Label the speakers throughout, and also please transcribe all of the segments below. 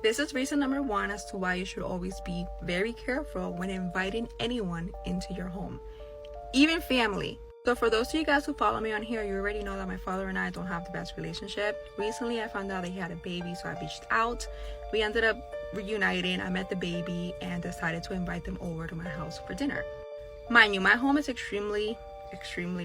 Speaker 1: This is reason number 1 as to why you should always be very careful when inviting anyone into your home, even family. So for those of you guys who follow me on here, you already know that my father and I don't have the best relationship. Recently, I found out that he had a baby, so I reached out. We ended up reuniting. I met the baby and decided to invite them over to my house for dinner. Mind you, my home is extremely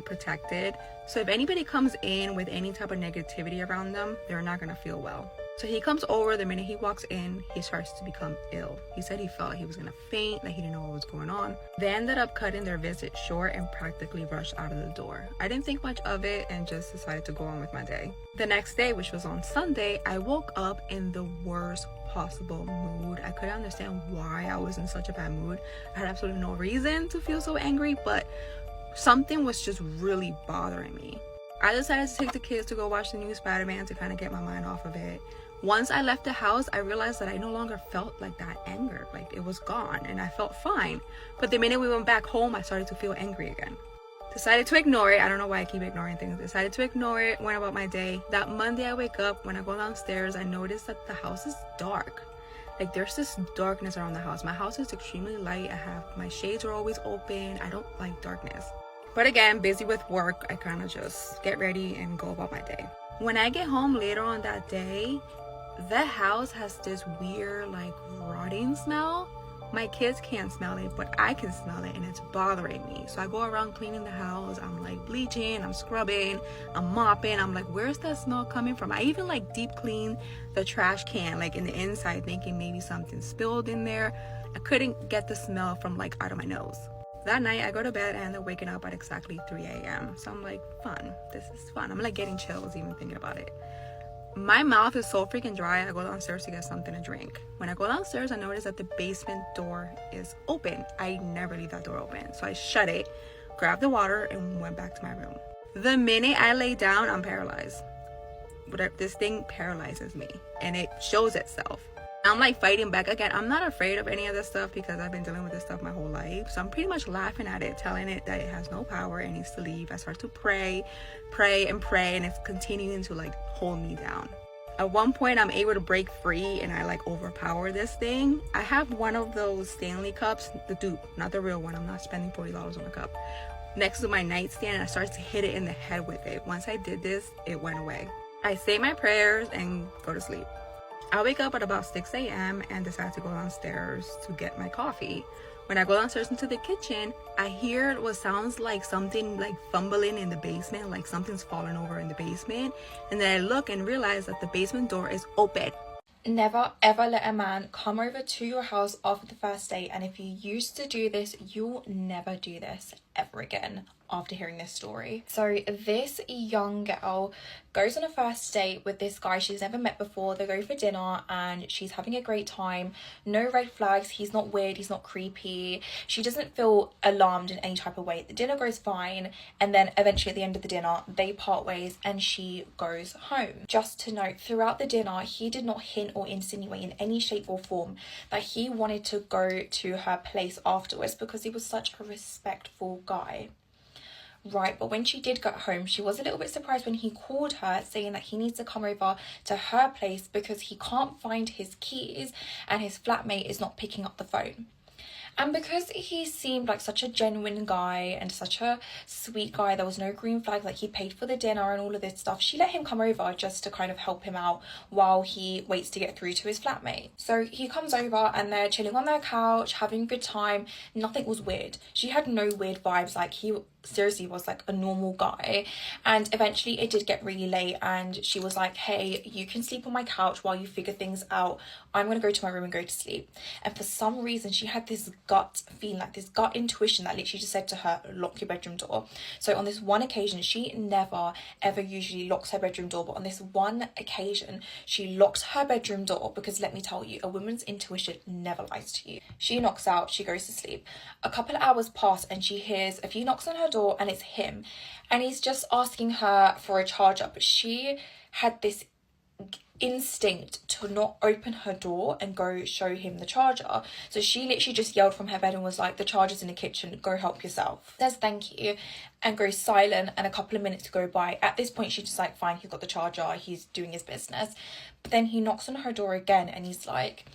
Speaker 1: protected. So if anybody comes in with any type of negativity around them, they're not going to feel well. So he comes over. The minute he walks in, he starts to become ill. He said he felt like he was going to faint, like he didn't know what was going on. They ended up cutting their visit short and practically rushed out of the door. I didn't think much of it and just decided to go on with my day. The next day, which was on Sunday, I woke up in the worst possible mood. I couldn't understand why I was in such a bad mood. I had absolutely no reason to feel so angry, but something was just really bothering me. I decided to take the kids to go watch the new Spider-Man to kind of get my mind off of it. Once I left the house, I realized that I no longer felt like that anger. Like it was gone and I felt fine. But the minute we went back home, I started to feel angry again. Decided to ignore it. I don't know why I keep ignoring things. Decided to ignore it, went about my day. That Monday I wake up, when I go downstairs, I notice that the house is dark. Like there's this darkness around the house. My house is extremely light. My shades are always open. I don't like darkness. But again, busy with work, I kind of just get ready and go about my day. When I get home later on that day, the house has this weird like rotting smell. My kids can't smell it, but I can smell it and it's bothering me. So I go around cleaning the house. I'm like bleaching, I'm scrubbing, I'm mopping. I'm like, where's that smell coming from? I even like deep clean the trash can, like in the inside, thinking maybe something spilled in there. I couldn't get the smell from like out of my nose. That night I go to bed and end up waking up at exactly 3 a.m. So I'm like, fun, this is fun. I'm like getting chills even thinking about it. My mouth is so freaking dry. I go downstairs to get something to drink. When I go downstairs, I notice that the basement door is open. I never leave that door open. So I shut it, grabbed the water, and went back to my room. The minute I lay down, I'm paralyzed. This thing paralyzes me, and it shows itself. I'm like fighting back again. I'm not afraid of any of this stuff because I've been dealing with this stuff my whole life. So I'm pretty much laughing at it, telling it that it has no power and needs to leave. I start to pray, and it's continuing to like hold me down. At one point, I'm able to break free and I like overpower this thing. I have one of those Stanley cups, the dupe, not the real one. I'm not spending $40 on a cup. Next to my nightstand, and I started to hit it in the head with it. Once I did this, it went away. I say my prayers and go to sleep. I wake up at about 6 a.m. and decide to go downstairs to get my coffee. When I go downstairs into the kitchen, I hear what sounds like something like fumbling in the basement, like something's falling over in the basement. And then I look and realize that the basement door is open.
Speaker 2: Never ever let a man come over to your house after the first date, and if you used to do this, you'll never do this ever again after hearing this story. So this young girl goes on a first date with this guy she's never met before. They go for dinner and she's having a great time. No red flags. He's not weird, he's not creepy. She doesn't feel alarmed in any type of way. The dinner goes fine, and then eventually at the end of the dinner they part ways and she goes home. Just to note, throughout the dinner he did not hint or insinuate in any shape or form that he wanted to go to her place afterwards because he was such a respectful guy. Right, but when she did get home, she was a little bit surprised when he called her saying that he needs to come over to her place because he can't find his keys and his flatmate is not picking up the phone. And because he seemed like such a genuine guy and such a sweet guy, there was no green flag, like he paid for the dinner and all of this stuff, she let him come over just to kind of help him out while he waits to get through to his flatmate. So he comes over and they're chilling on their couch, having a good time. Nothing was weird. She had no weird vibes, like he seriously was like a normal guy. And eventually it did get really late and she was like, hey, you can sleep on my couch while you figure things out. I'm gonna go to my room and go to sleep. And for some reason she had this gut feeling, like this gut intuition that literally just said to her, lock your bedroom door. So on this one occasion, she never ever usually locks her bedroom door, but on this one occasion she locked her bedroom door because let me tell you, a woman's intuition never lies to you. She knocks out, she goes to sleep. A couple of hours pass and she hears a few knocks on her door and it's him, and he's just asking her for a charger. But she had this instinct to not open her door and go show him the charger. So she literally just yelled from her bed and was like, the charger's in the kitchen, go help yourself. Says thank you and goes silent, and a couple of minutes go by. At this point she's just like, fine, he's got the charger, he's doing his business. But then he knocks on her door again and he's like,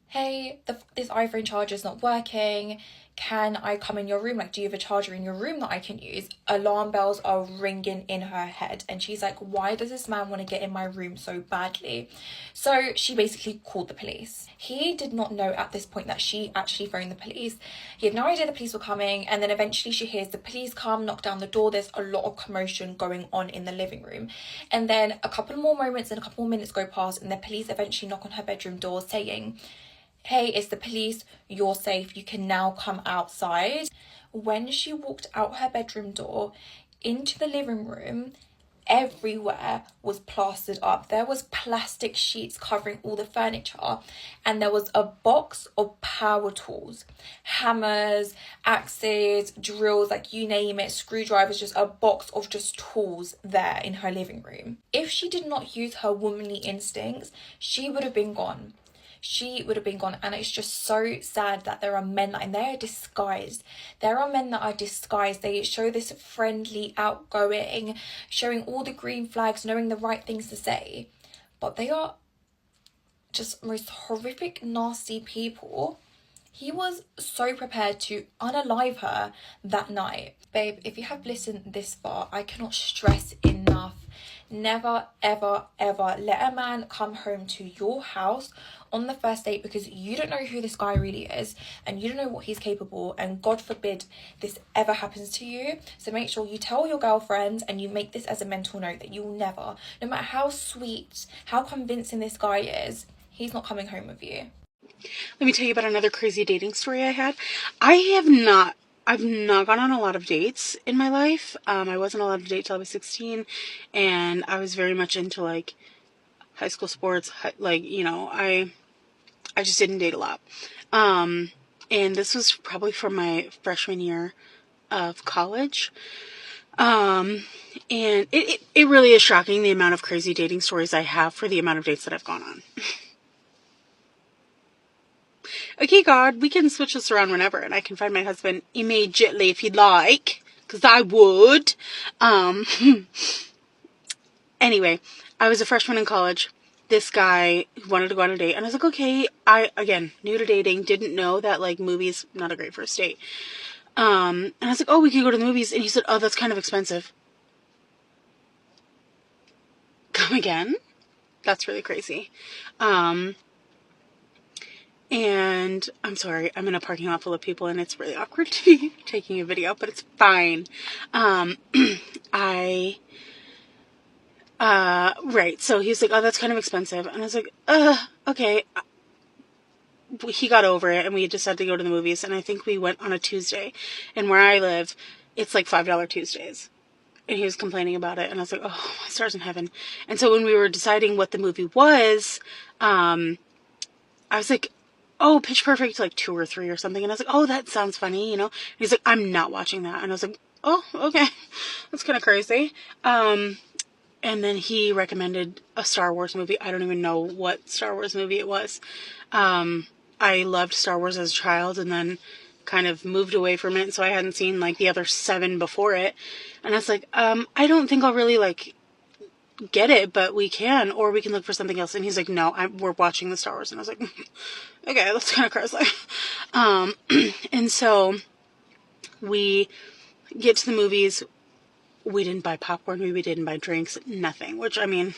Speaker 2: hey, this iPhone charger's not working. Can I come in your room? Like, do you have a charger in your room that I can use? Alarm bells are ringing in her head. And she's like, why does this man want to get in my room so badly? So she basically called the police. He did not know at this point that she actually phoned the police. He had no idea the police were coming. And then eventually she hears the police come, knock down the door. There's a lot of commotion going on in the living room. And then a couple more moments and a couple more minutes go past, and the police eventually knock on her bedroom door saying, hey, it's the police, you're safe, you can now come outside. When she walked out her bedroom door into the living room, everywhere was plastered up. There was plastic sheets covering all the furniture, and there was a box of power tools, hammers, axes, drills, like you name it, screwdrivers, just a box of just tools there in her living room. If she did not use her womanly instincts, she would have been gone. She would have been gone. And it's just so sad that there are men that, and they are disguised. There are men that are disguised. They show this friendly, outgoing, showing all the green flags, knowing the right things to say. But they are just most horrific, nasty people. He was so prepared to unalive her that night. Babe, if you have listened this far, I cannot stress enough. Never, ever, ever let a man come home to your house on the first date, because you don't know who this guy really is and you don't know what he's capable, and God forbid this ever happens to you. So make sure you tell your girlfriends and you make this as a mental note that you'll never, no matter how sweet, how convincing this guy is, he's not coming home with you.
Speaker 3: Let me tell you about another crazy dating story I had. I've not gone on a lot of dates in my life. I wasn't allowed to date till I was 16, and I was very much into like high school sports. I just didn't date a lot. And this was probably from my freshman year of college. And it really is shocking the amount of crazy dating stories I have for the amount of dates that I've gone on. Okay, God, we can switch this around whenever, and I can find my husband immediately if you'd like, because I would. Anyway, I was a freshman in college. This guy wanted to go on a date, and I was like, okay. Again, new to dating, didn't know that, like, movies, not a great first date. And I was like, oh, we could go to the movies, and he said, oh, that's kind of expensive. Come again? That's really crazy. And I'm sorry, I'm in a parking lot full of people and it's really awkward to be taking a video, but it's fine. Right, so he's like, oh, that's kind of expensive. And I was like, okay. He got over it and we decided to go to the movies, and I think we went on a Tuesday. And where I live, it's like $5 Tuesdays. And he was complaining about it, and I was like, oh, my stars in heaven. And so when we were deciding what the movie was, I was like, oh, Pitch Perfect, like 2 or 3 or something. And I was like, oh, that sounds funny, And he's like, I'm not watching that. And I was like, oh, okay. That's kind of crazy. And then he recommended a Star Wars movie. I don't even know what Star Wars movie it was. I loved Star Wars as a child and then kind of moved away from it. So I hadn't seen like the other 7 before it. And I was like, I don't think I'll really like get it, but we can, or we can look for something else. And he's like, no, we're watching the Star Wars. And I was like, okay, that's kind of crazy. And so we get to the movies. We didn't buy popcorn. We didn't buy drinks, nothing, which, I mean,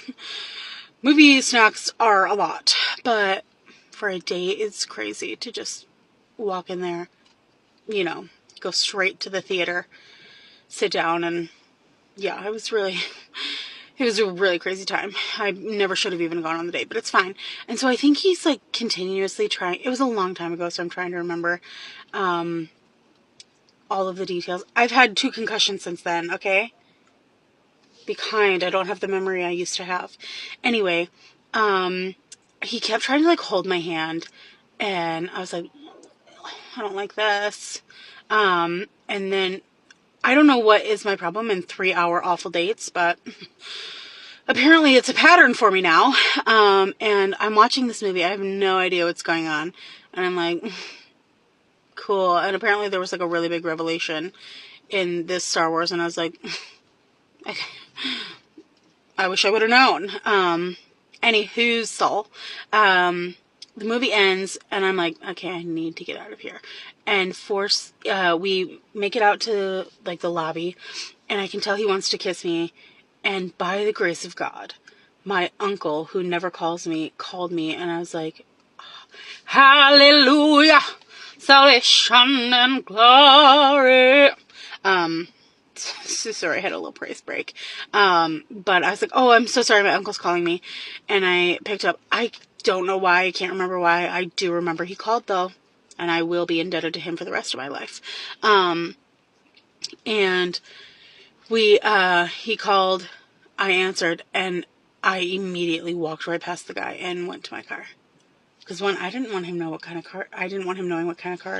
Speaker 3: movie snacks are a lot, but for a date, it's crazy to just walk in there, go straight to the theater, sit down, and yeah, it was a really crazy time. I never should have even gone on the date, but it's fine. And so I think he's like continuously trying. It was a long time ago, so I'm trying to remember all of the details. I've had 2 concussions since then, okay? Be kind. I don't have the memory I used to have. Anyway, he kept trying to like hold my hand, and I was like, I don't like this. And then I don't know what is my problem in 3-hour awful dates, but apparently it's a pattern for me now. And I'm watching this movie. I have no idea what's going on. And I'm like, cool. And apparently there was like a really big revelation in this Star Wars. And I was like, I wish I would have known. Anywho's soul. The movie ends, and I'm like, okay, I need to get out of here. And we make it out to, like, the lobby, and I can tell he wants to kiss me. And by the grace of God, my uncle, who never calls me, called me, and I was like, hallelujah, salvation and glory. So sorry, I had a little praise break. But I was like, oh, I'm so sorry, my uncle's calling me. And I picked up. I don't know why, I can't remember why. I do remember he called, though, and I will be indebted to him for the rest of my life. And he called, I answered, and I immediately walked right past the guy and went to my car. Because one, I didn't want him knowing what kind of car I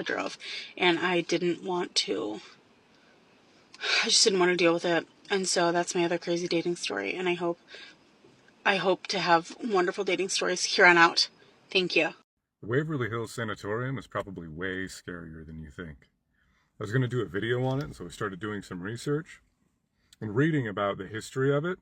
Speaker 3: drove, and I just didn't want to deal with it. And so that's my other crazy dating story, and I hope to have wonderful dating stories here on out. Thank you.
Speaker 4: The Waverly Hills Sanatorium is probably way scarier than you think. I was going to do a video on it, and so I started doing some research and reading about the history of it.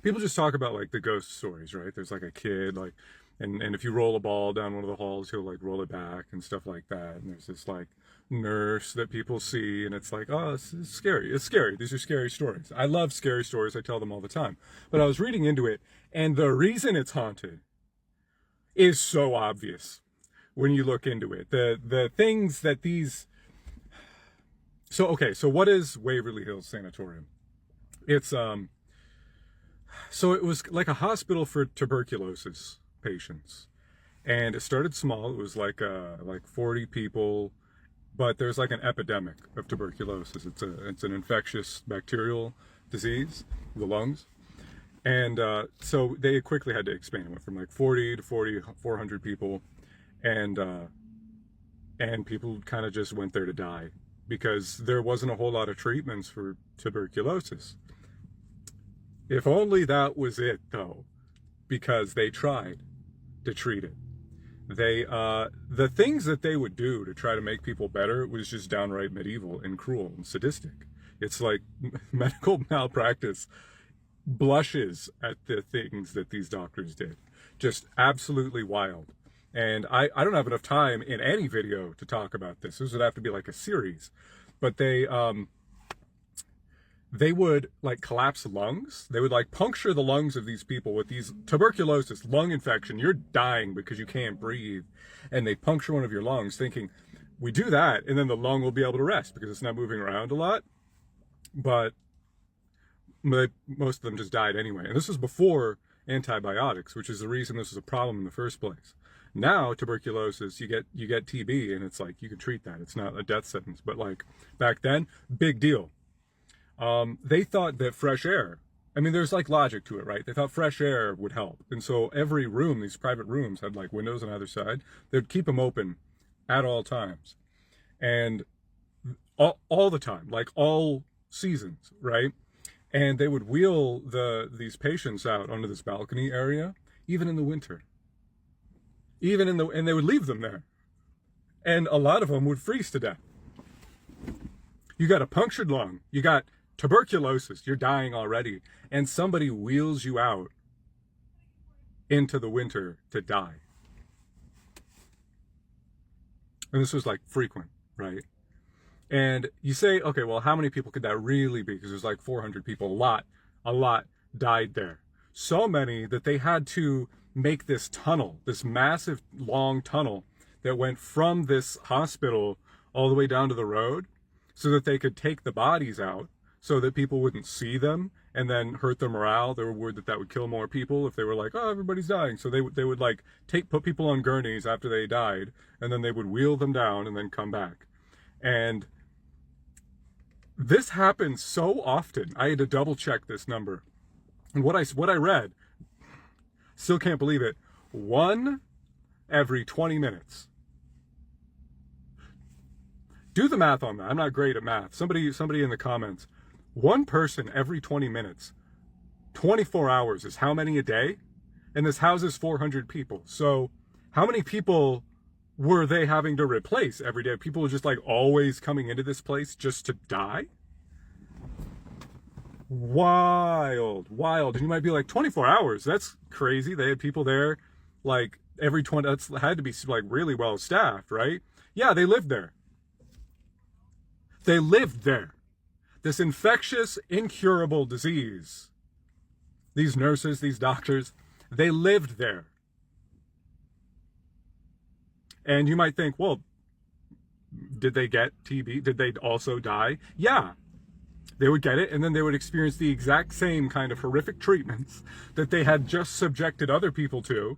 Speaker 4: People just talk about, like, the ghost stories, right? There's, like, a kid, like, and if you roll a ball down one of the halls, he'll, like, roll it back and stuff like that. And there's this, like, nurse that people see, and it's like, oh, it's scary. It's scary. These are scary stories. I love scary stories. I tell them all the time. But I was reading into it, and the reason it's haunted is so obvious when you look into it. The things that these... So what is Waverly Hills Sanatorium? It's, so it was like a hospital for tuberculosis patients. And it started small. It was like 40 people, but there's like an epidemic of tuberculosis. It's an infectious bacterial disease of the lungs. And so they quickly had to expand. It went from like 40 to 400 people. And people kind of just went there to die because there wasn't a whole lot of treatments for tuberculosis. If only that was it, though, because they tried to treat it. The things that they would do to try to make people better was just downright medieval and cruel and sadistic. It's like medical malpractice blushes at the things that these doctors did. Just absolutely wild. And I don't have enough time in any video to talk about this. This would have to be like a series. But they would like collapse lungs. They would like puncture the lungs of these people with these tuberculosis, lung infection. You're dying because you can't breathe. And they puncture one of your lungs thinking, we do that, and then the lung will be able to rest because it's not moving around a lot. But most of them just died anyway. And this was before antibiotics, which is the reason this was a problem in the first place. Now tuberculosis, you get TB, and it's like you can treat that. It's not a death sentence. But like back then, big deal. They thought that fresh air, I mean, there's like logic to it, right? They thought fresh air would help. And so every room, these private rooms had like windows on either side. They'd keep them open at all times. And all the time, like all seasons, right? And they would wheel these patients out onto this balcony area, even in the winter. And they would leave them there. And a lot of them would freeze to death. You got a punctured lung, you got tuberculosis, you're dying already, and somebody wheels you out into the winter to die. And this was like frequent, right? And you say, okay, well, how many people could that really be? Because there's like 400 people, a lot died there. So many that they had to make this tunnel, this massive long tunnel that went from this hospital all the way down to the road so that they could take the bodies out so that people wouldn't see them and then hurt their morale. They were worried that would kill more people if they were like, oh, everybody's dying. So they would like put people on gurneys after they died, and then they would wheel them down and then come back. And this happens so often. I had to double check this number. And what I read, still can't believe it, 1 every 20 minutes. Do the math on that. I'm not great at math. Somebody in the comments. 1 person every 20 minutes 24 hours is how many a day? And this houses 400 people. So how many people were they having to replace every day? People were just like always coming into this place just to die? Wild. And you might be like, 24 hours, that's crazy. They had people there like every 20, that's had to be like really well staffed, right? Yeah, they lived there. They lived there. This infectious, incurable disease. These nurses, these doctors, they lived there. And you might think, well, did they get TB? Did they also die? Yeah. They would get it, and then they would experience the exact same kind of horrific treatments that they had just subjected other people to,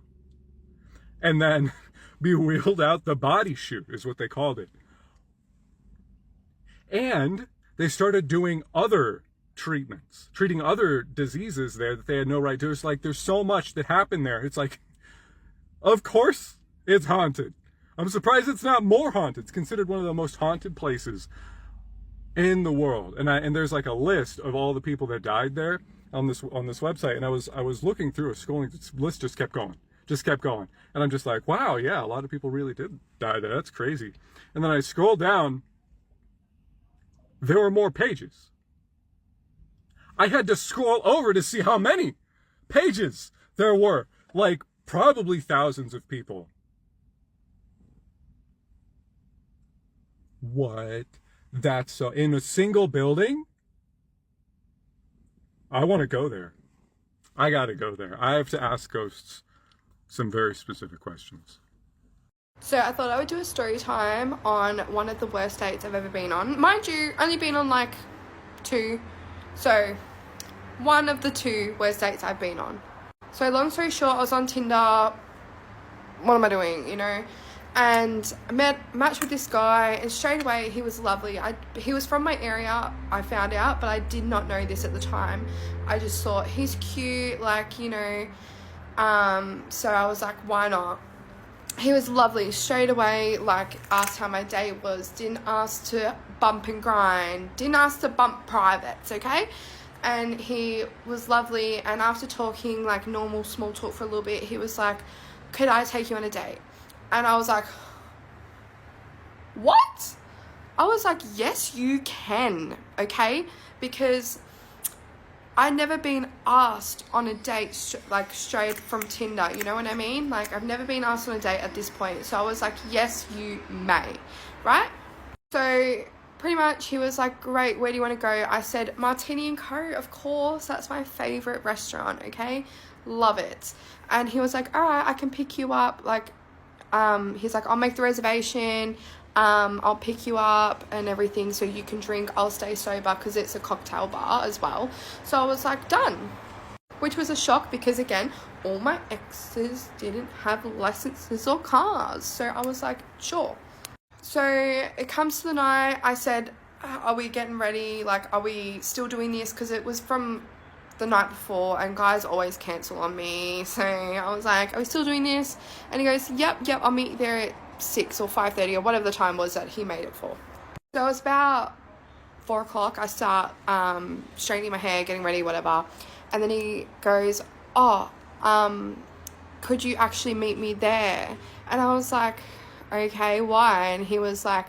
Speaker 4: and then be wheeled out the body chute, is what they called it. And they started doing other treatments, treating other diseases there that they had no right to. It's like, there's so much that happened there. It's like, of course it's haunted. I'm surprised it's not more haunted. It's considered one of the most haunted places in the world. And there's like a list of all the people that died there on this website. And I was looking through, scrolling, this list just kept going. And I'm just like, wow, yeah, a lot of people really did die there. That's crazy. And then I scrolled down, there were more pages. I had to scroll over to see how many pages there were. Like, probably thousands of people. What? That's so, in a single building? I want to go there. I gotta go there. I have to ask ghosts some very specific questions.
Speaker 1: So I thought I would do a story time on one of the worst dates I've ever been on. Mind you, only been on like 2. So one of the 2 worst dates I've been on. So long story short, I was on Tinder. What am I doing, you know? And I matched with this guy, and straight away he was lovely. He was from my area, I found out, but I did not know this at the time. I just thought he's cute, like, you know. So I was like, why not? He was lovely straight away, like, asked how my day was, didn't ask to bump and grind, didn't ask to bump privates, okay? And he was lovely, and after talking like normal small talk for a little bit, he was like, could I take you on a date? And I was like, what? I was like, yes, you can, okay? Because I'd never been asked on a date straight from Tinder, you know what I mean? Like, I've never been asked on a date at this point. So I was like, yes, you may, right? So pretty much he was like, great, where do you want to go? I said, Martini & Co, of course, that's my favorite restaurant, okay? Love it. And he was like, all right, I can pick you up, like, he's like, I'll make the reservation, I'll pick you up and everything so you can drink, I'll stay sober, because it's a cocktail bar as well. So I was like, done. Which was a shock, because again, all my exes didn't have licenses or cars. So I was like, sure. So it comes to the night. I said, are we getting ready? Like, are we still doing this? Because it was from the night before, and guys always cancel on me. So I was like, are we still doing this? And he goes, yep, I'll meet you there at 6 or 5:30 or whatever the time was that he made it for. So it was about 4 o'clock. I start straightening my hair, getting ready, whatever. And then he goes, oh, could you actually meet me there? And I was like, okay, why? And he was like,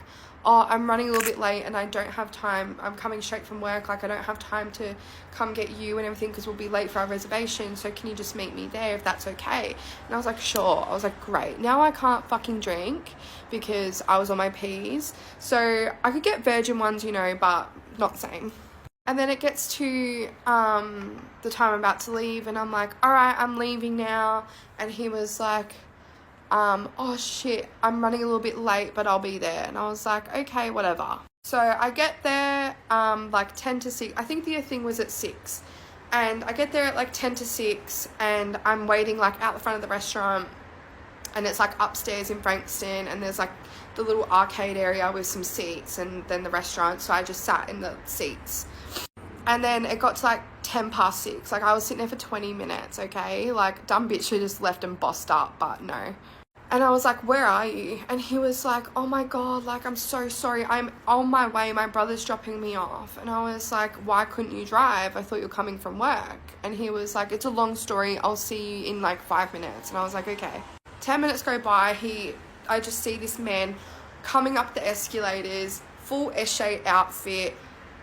Speaker 1: oh, I'm running a little bit late and I don't have time. I'm coming straight from work. Like, I don't have time to come get you and everything because we'll be late for our reservation. So can you just meet me there if that's okay? And I was like, sure. I was like, great. Now I can't fucking drink because I was on my P's. So I could get virgin ones, you know, but not the same. And then it gets to the time I'm about to leave, and I'm like, all right, I'm leaving now. And he was like, oh shit, I'm running a little bit late, but I'll be there. And I was like, okay, whatever. So I get there like 10 to 6. I think the thing was at 6. And I get there at like 10 to 6, and I'm waiting like out the front of the restaurant, and it's like upstairs in Frankston, and there's like the little arcade area with some seats and then the restaurant. So I just sat in the seats. And then it got to like 10 past 6. Like, I was sitting there for 20 minutes, okay? Like, dumb bitch who just left and bossed up, but no. And I was like, where are you? And he was like, oh my God, like, I'm so sorry. I'm on my way. My brother's dropping me off. And I was like, why couldn't you drive? I thought you were coming from work. And he was like, it's a long story. I'll see you in like 5 minutes. And I was like, okay. 10 minutes go by. I just see this man coming up the escalators, full Eshe outfit,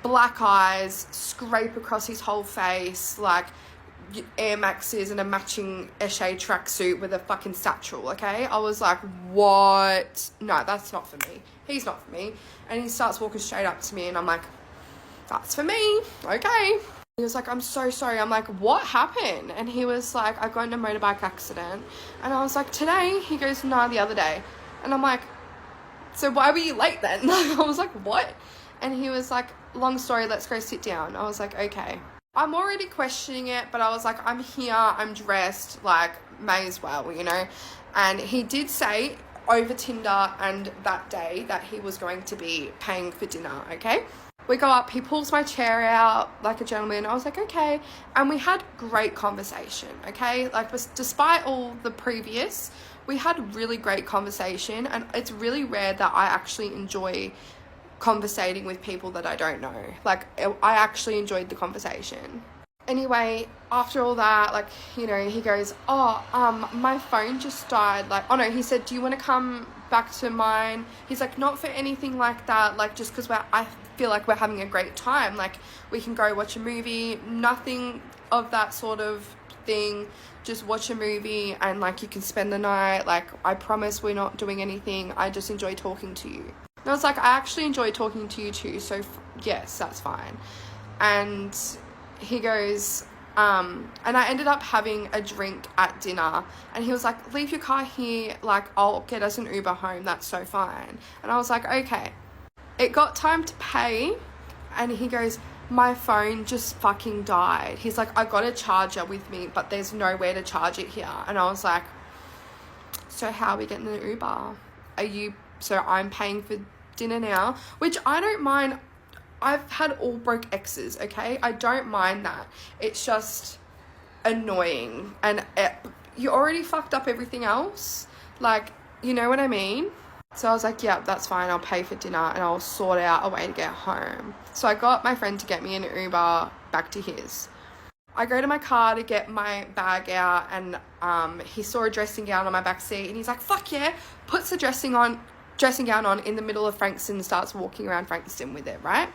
Speaker 1: black eyes, scrape across his whole face, like Air Maxes and a matching Eshe tracksuit with a fucking satchel, okay? I was like, what? No, that's not for me. He's not for me. And he starts walking straight up to me and I'm like, that's for me, okay. He was like, I'm so sorry. I'm like, what happened? And he was like, I got in a motorbike accident. And I was like, today? He goes, no, the other day. And I'm like, so why were you late then? I was like, what? And he was like, long story, let's go sit down. I was like, okay. I'm already questioning it, but I was like, I'm here, I'm dressed, like, may as well, you know? And he did say over Tinder and that day that he was going to be paying for dinner, okay? We go up, he pulls my chair out like a gentleman. I was like, okay. And we had great conversation, okay? Like, despite all the previous, we had really great conversation. And it's really rare that I actually enjoy conversating with people that I don't know. Like, I actually enjoyed the conversation. Anyway, after all that, like, you know, he goes, oh, my phone just died. Like, oh no, he said, do you want to come back to mine? He's like, not for anything like that, like, just because I feel like we're having a great time, like, we can go watch a movie, nothing of that sort of thing, just watch a movie and, like, you can spend the night, like, I promise we're not doing anything, I just enjoy talking to you. And I was like, I actually enjoy talking to you too, so yes, that's fine. And he goes, and I ended up having a drink at dinner, and he was like, leave your car here, like, I'll get us an Uber home, that's so fine. And I was like, okay. It got time to pay, and he goes, my phone just fucking died. He's like, I got a charger with me, but there's nowhere to charge it here. And I was like, so how are we getting an Uber? So I'm paying for dinner now, which I don't mind. I've had all broke exes, okay? I don't mind that. It's just annoying. And you already fucked up everything else. Like, you know what I mean? So I was like, yeah, that's fine. I'll pay for dinner and I'll sort out a way to get home. So I got my friend to get me an Uber back to his. I go to my car to get my bag out, and he saw a dressing gown on my back seat, and he's like, fuck yeah, puts the dressing gown on in the middle of Frankston and starts walking around Frankston with it, right?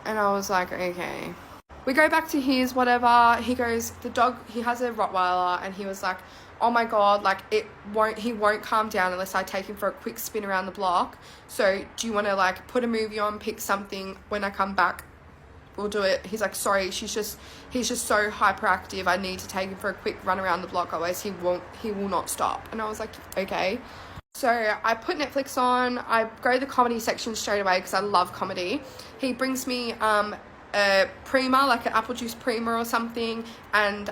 Speaker 1: And I was like, okay. We go back to his, whatever. He goes, the dog, he has a Rottweiler, and he was like, oh my God, like, he won't calm down unless I take him for a quick spin around the block. So do you want to, like, put a movie on, pick something, when I come back, we'll do it. He's like, sorry, he's just so hyperactive. I need to take him for a quick run around the block, otherwise he will not stop. And I was like, okay. So I put Netflix on. I go to the comedy section straight away because I love comedy. He brings me a Prima, like an apple juice Prima or something, and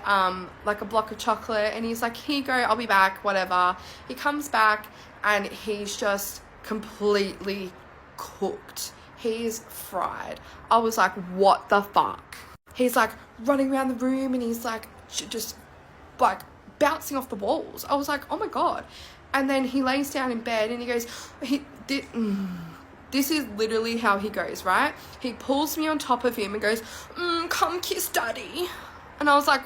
Speaker 1: like a block of chocolate, and he's like, here you go, I'll be back, whatever. He comes back and he's just completely cooked. He's fried. I was like, what the fuck? He's like running around the room and he's like just like bouncing off the walls. I was like, oh my God. And then he lays down in bed and he goes, this is literally how he goes, right? He pulls me on top of him and goes, come kiss daddy. And I was like,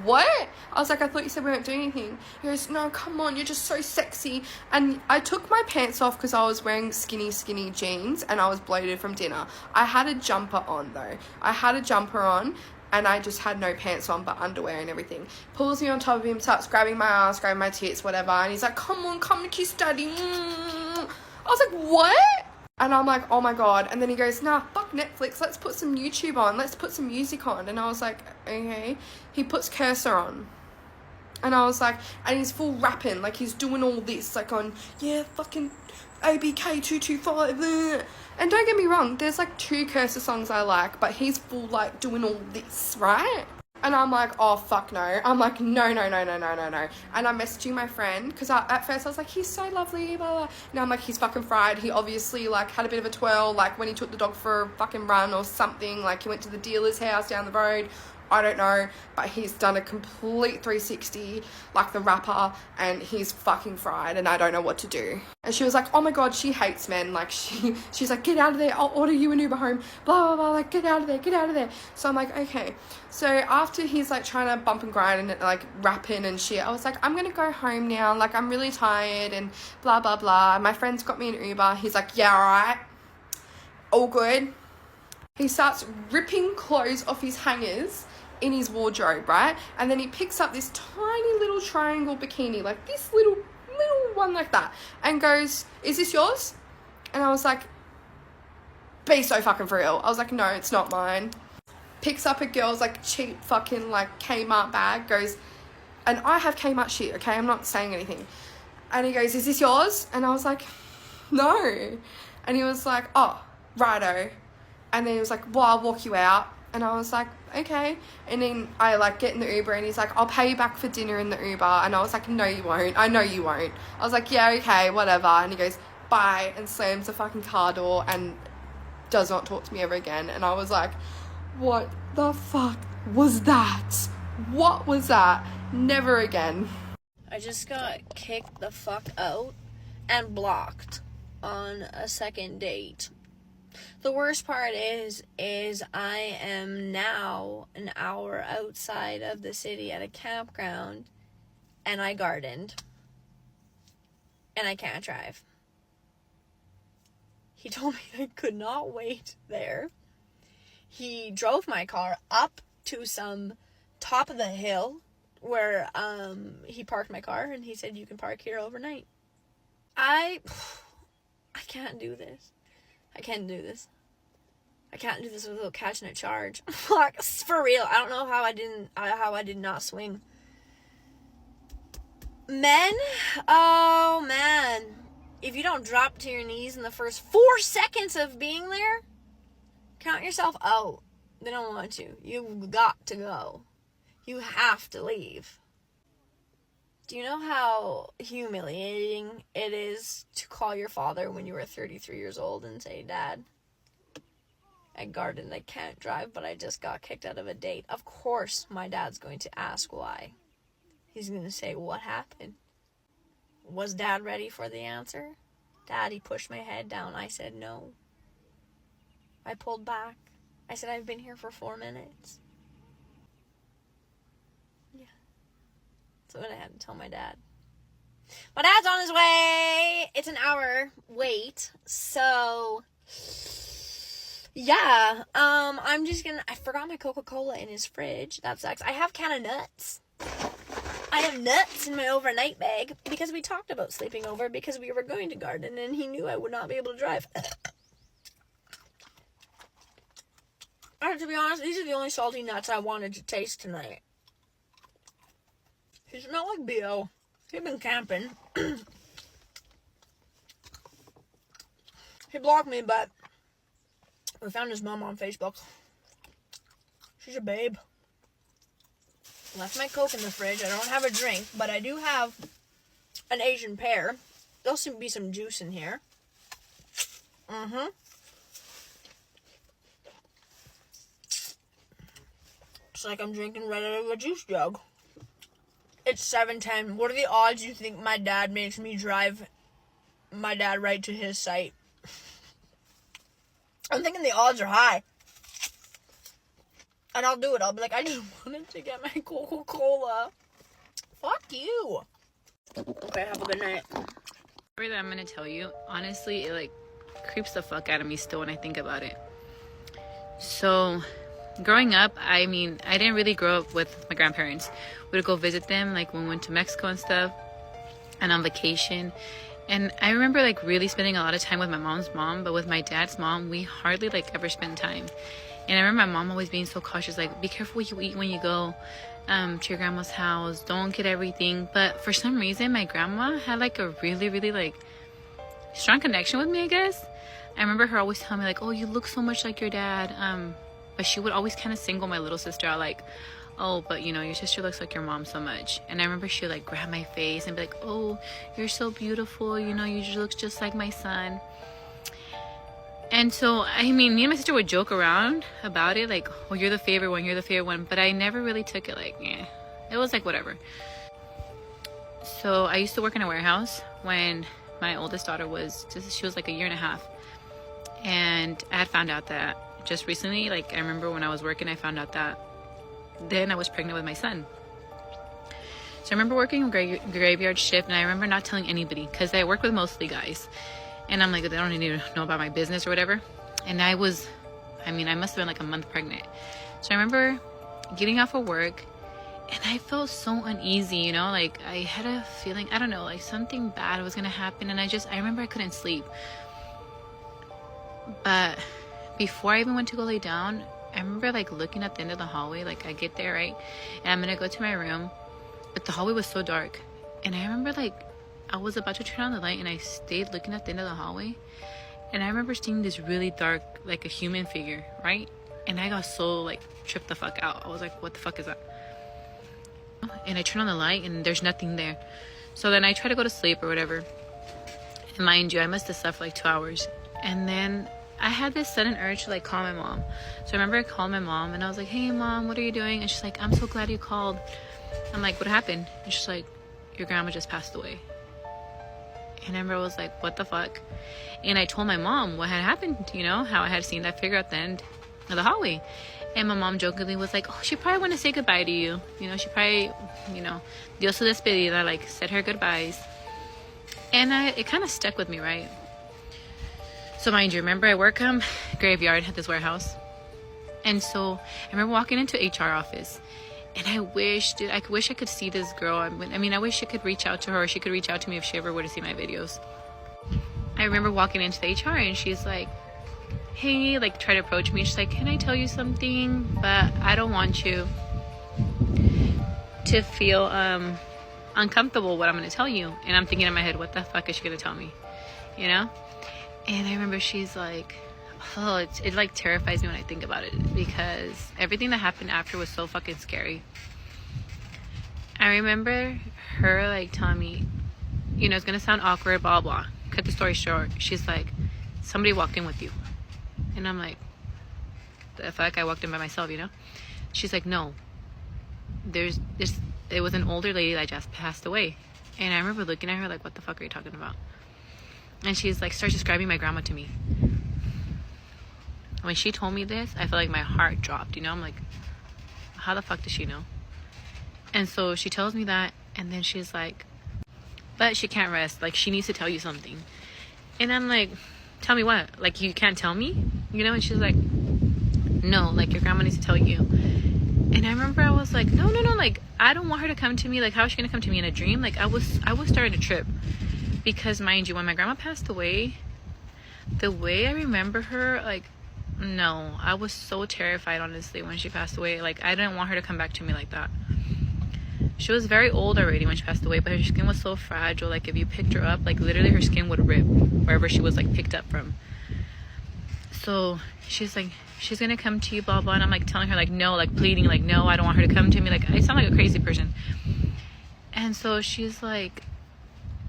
Speaker 1: what? I was like, I thought you said we weren't doing anything. He goes, no, come on, you're just so sexy. And I took my pants off because I was wearing skinny jeans and I was bloated from dinner. I had a jumper on though. I had a jumper on and I just had no pants on but underwear and everything. Pulls me on top of him, starts grabbing my ass, grabbing my tits, whatever. And he's like, come on, come kiss daddy. I was like, what? And I'm like, oh my God. And then he goes, nah, fuck Netflix. Let's put some YouTube on. Let's put some music on. And I was like, okay. He puts Cursor on. And I was like, and he's full rapping. Like, he's doing all this. Like, on, yeah, fucking ABK 225. And don't get me wrong. There's, like, 2 Cursor songs I like. But he's full, like, doing all this, right? And I'm like, oh, fuck no. I'm like, no. And I'm messaging my friend, because at first I was like, he's so lovely, blah, blah. Now I'm like, he's fucking fried. He obviously, like, had a bit of a twirl, like, when he took the dog for a fucking run or something. Like, he went to the dealer's house down the road,
Speaker 5: I don't know, but he's done a complete 360 like the rapper, and he's fucking fried, and I don't know what to do. And she was like, oh my god, she hates men, like she's like, get out of there, I'll order you an Uber home, blah blah blah, like get out of there, get out of there. So I'm like, okay. So after he's like trying to bump and grind and like rapping and shit, I was like, I'm gonna go home now, like I'm really tired and blah blah blah. My friend's got me an Uber. He's like, yeah, alright, all good. He starts ripping clothes off his hangers in his wardrobe, right? And then he picks up this tiny little triangle bikini, like this little one like that, and goes, is this yours? And I was like, be so fucking for real. I was like, no, it's not mine. Picks up a girl's like cheap fucking like Kmart bag, goes, and I have Kmart shit, okay? I'm not saying anything. And he goes, is this yours? And I was like, no. And he was like, oh, righto. And then he was like, well, I'll walk you out. And I was like, okay. And then I like get in the Uber, and he's like, I'll pay you back for dinner in the Uber. And I was like, no, you won't. I know you won't. I was like, yeah, okay, whatever. And he goes, bye, and slams the fucking car door and does not talk to me ever again. And I was like, what the fuck was that? What was that? Never again.
Speaker 6: I just got kicked the fuck out and blocked on a second date. The worst part is I am now an hour outside of the city at a campground, and I gardened, and I can't drive. He told me I could not wait there. He drove my car up to some top of the hill where he parked my car, and he said, you can park here overnight. I can't do this. I can't do this. I can't do this without catching a charge. Fuck, for real. I don't know how I did not swing. Men, oh man, if you don't drop to your knees in the first 4 seconds of being there, count yourself out. They don't want to. You've got to go. You have to leave. Do you know how humiliating it is to call your father when you were 33 years old and say, Dad, I gardened, I can't drive, but I just got kicked out of a date? Of course my dad's going to ask why. He's going to say, what happened? Was Dad ready for the answer? Dad, he pushed my head down. I said no. I pulled back. I said, I've been here for 4 minutes. Yeah. So I had to tell my dad. My dad's on his way. It's an hour wait. So yeah. I'm just gonna, I forgot my Coca-Cola in his fridge. That sucks. I have can of nuts. I have nuts in my overnight bag because we talked about sleeping over because we were going to garden and he knew I would not be able to drive. To be honest, these are the only salty nuts I wanted to taste tonight. He smelled like B.O. He'd been camping. He blocked me, but we found his mom on Facebook. She's a babe. Left my Coke in the fridge. I don't have a drink, but I do have an Asian pear. There'll soon be some juice in here. It's like I'm drinking right out of a juice jug. It's 7:10. What are the odds you think my dad makes me drive my dad right to his site? I'm thinking the odds are high. And I'll do it. I'll be like, I just wanted to get my Coca-Cola. Fuck you. Okay, have a good night.
Speaker 7: Story that I'm gonna tell you, honestly, it like creeps the fuck out of me still when I think about it. So growing up, I mean, I didn't really grow up with my grandparents. We would go visit them, like when we went to Mexico and stuff, and on vacation. And I remember like really spending a lot of time with my mom's mom, but with my dad's mom, we hardly like ever spend time. And I remember my mom always being so cautious, like, be careful what you eat when you go to your grandma's house. Don't get everything. But for some reason, my grandma had like a really, really like strong connection with me, I guess. I remember her always telling me like, oh, you look so much like your dad. But she would always kind of single my little sister out, like, oh, but you know, your sister looks like your mom so much. And I remember she would like grab my face and be like, oh, you're so beautiful. You know, you look just like my son. And so, I mean, me and my sister would joke around about it, like, oh, you're the favorite one, you're the favorite one. But I never really took it like, yeah. It was like, whatever. So I used to work in a warehouse when my oldest daughter she was like a year and a half. And I had found out that just recently, like, I remember when I was working, I found out that then I was pregnant with my son. So I remember working a graveyard shift, and I remember not telling anybody because I work with mostly guys. And I'm like, they don't need to know about my business or whatever. And I must have been like a month pregnant. So I remember getting off of work, and I felt so uneasy, you know, like I had a feeling, I don't know, like something bad was going to happen. And I remember I couldn't sleep. But before I even went to go lay down, I remember like looking at the end of the hallway, like I get there, right? And I'm going to go to my room, but the hallway was so dark. And I remember like I was about to turn on the light, and I stayed looking at the end of the hallway. And I remember seeing this really dark, like a human figure, right? And I got so like tripped the fuck out. I was like, what the fuck is that? And I turn on the light, and there's nothing there. So then I try to go to sleep or whatever. And mind you, I must have slept for like 2 hours. And then I had this sudden urge to like call my mom. So I remember I called my mom, and I was like, hey mom, what are you doing? And she's like, I'm so glad you called. I'm like, what happened? And she's like, your grandma just passed away. And I remember I was like, what the fuck? And I told my mom what had happened, you know, how I had seen that figure at the end of the hallway. And my mom jokingly was like, oh, she probably want to say goodbye to you. You know, she probably, you know, dio su despedida, like said her goodbyes. And it kind of stuck with me, right? So mind you, remember I work graveyard at this warehouse. And so I remember walking into HR office. And I wish I could see this girl. I mean, I wish I could reach out to her, or she could reach out to me if she ever were to see my videos. I remember walking into the HR, and she's like, hey, like try to approach me. She's like, can I tell you something? But I don't want you to feel uncomfortable what I'm going to tell you. And I'm thinking in my head, what the fuck is she going to tell me? You know? And I remember she's like, oh, it like terrifies me when I think about it, because everything that happened after was so fucking scary. I remember her like telling me, you know, it's gonna sound awkward, blah blah. Cut the story short, she's like, somebody walked in with you. And I'm like, the fuck? I walked in by myself, you know? She's like, no, it was an older lady that just passed away. And I remember looking at her like, what the fuck are you talking about? And she's like, starts describing my grandma to me. When she told me this, I felt like my heart dropped, you know? I'm like, how the fuck does she know? And so she tells me that, and then she's like, but she can't rest. Like, she needs to tell you something. And I'm like, tell me what? Like, you can't tell me? You know? And she's like, no, like, your grandma needs to tell you. And I remember I was like, no, like, I don't want her to come to me. Like, how is she gonna come to me in a dream? Like, I was starting to trip. Because, mind you, when my grandma passed away, the way I remember her, like, no, I was so terrified, honestly, when she passed away. Like, I didn't want her to come back to me like that. She was very old already when she passed away, but her skin was so fragile. Like, if you picked her up, like, literally her skin would rip wherever she was, like, picked up from. So she's like, she's gonna come to you, blah blah. And I'm like telling her, like, no, like pleading, like, no, I don't want her to come to me. Like, I sound like a crazy person. And so she's like,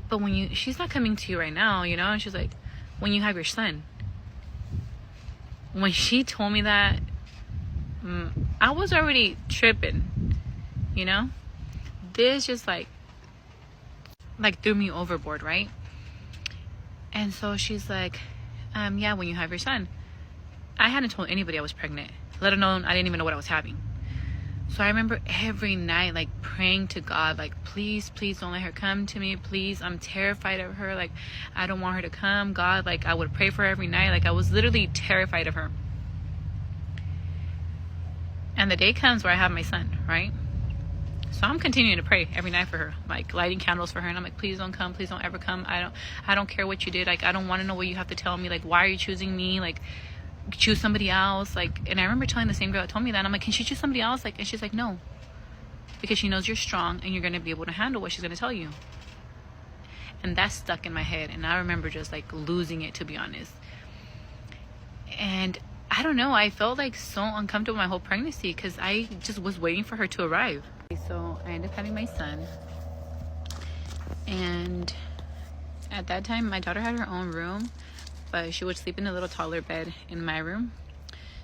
Speaker 7: but she's not coming to you right now, you know? And she's like, when you have your son. When she told me that, I was already tripping, you know? This just like threw me overboard, right? And so she's like, yeah, when you have your son. I hadn't told anybody I was pregnant, let alone I didn't even know what I was having. So I remember every night, like, praying to God, like, please don't let her come to me, please, I'm terrified of her, like, I don't want her to come, God. Like, I would pray for her every night. Like, I was literally terrified of her. And the day comes where I have my son, right? So I'm continuing to pray every night for her, like lighting candles for her, and I'm like, please don't come, please don't ever come. I don't care what you did. Like, I don't want to know what you have to tell me. Like, why are you choosing me? Like, choose somebody else. Like, and I remember telling the same girl that told me that, and I'm like, can she choose somebody else? Like, and she's like, no, because she knows you're strong and you're going to be able to handle what she's going to tell you. And that stuck in my head, and I remember just like losing it, to be honest. And I don't know, I felt like so uncomfortable my whole pregnancy because I just was waiting for her to arrive. So I ended up having my son, and at that time my daughter had her own room, but she would sleep in a little toddler bed in my room.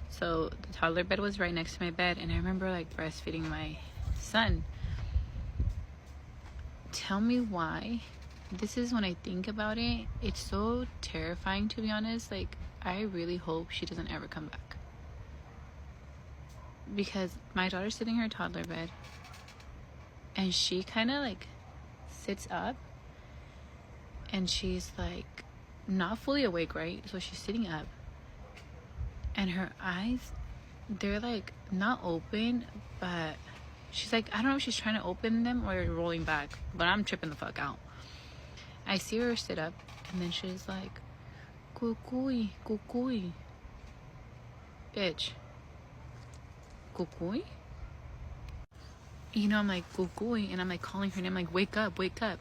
Speaker 7: So the toddler bed was right next to my bed, and I remember like breastfeeding my son. Tell me why. This is when I think about it, it's so terrifying, to be honest. Like, I really hope she doesn't ever come back, because my daughter's sitting in her toddler bed and she kind of like sits up and she's like not fully awake, right? So she's sitting up and her eyes, they're like not open, but she's like, I don't know if she's trying to open them or rolling back, but I'm tripping the fuck out. I see her sit up and then she's like, Kukui, kukui. Bitch. Kukui? You know, I'm like, Kukui, and I'm like calling her name, like, wake up, wake up.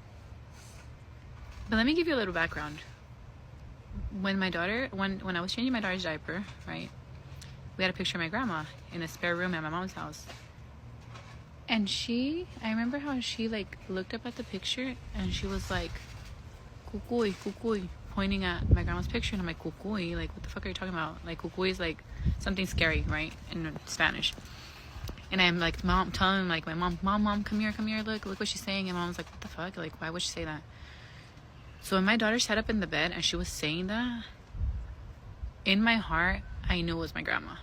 Speaker 7: But let me give you a little background. When my daughter, when I was changing my daughter's diaper, right, we had a picture of my grandma in a spare room at my mom's house. And I remember how she like looked up at the picture and she was like, Kukui, kukui, pointing at my grandma's picture. And I'm like, kukui? Like, what the fuck are you talking about? Like, kukui is like something scary, right, in Spanish. And I'm like, telling like my mom, come here, look what she's saying. And mom's like, what the fuck? Like, why would she say that? So when my daughter sat up in the bed and she was saying that, in my heart, I knew it was my grandma.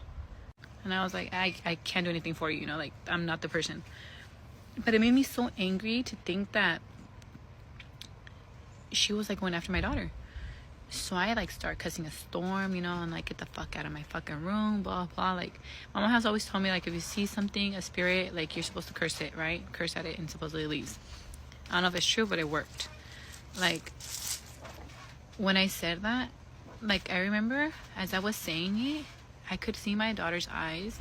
Speaker 7: And I was like, I can't do anything for you, you know, like, I'm not the person. But it made me so angry to think that she was like going after my daughter. So I like start cussing a storm, you know, and like, get the fuck out of my fucking room, blah blah. Like, my mom has always told me, like, if you see something, a spirit, like, you're supposed to curse it, right? Curse at it and supposedly it leaves. I don't know if it's true, but it worked. Like, when I said that, like, I remember as I was saying it, I could see my daughter's eyes,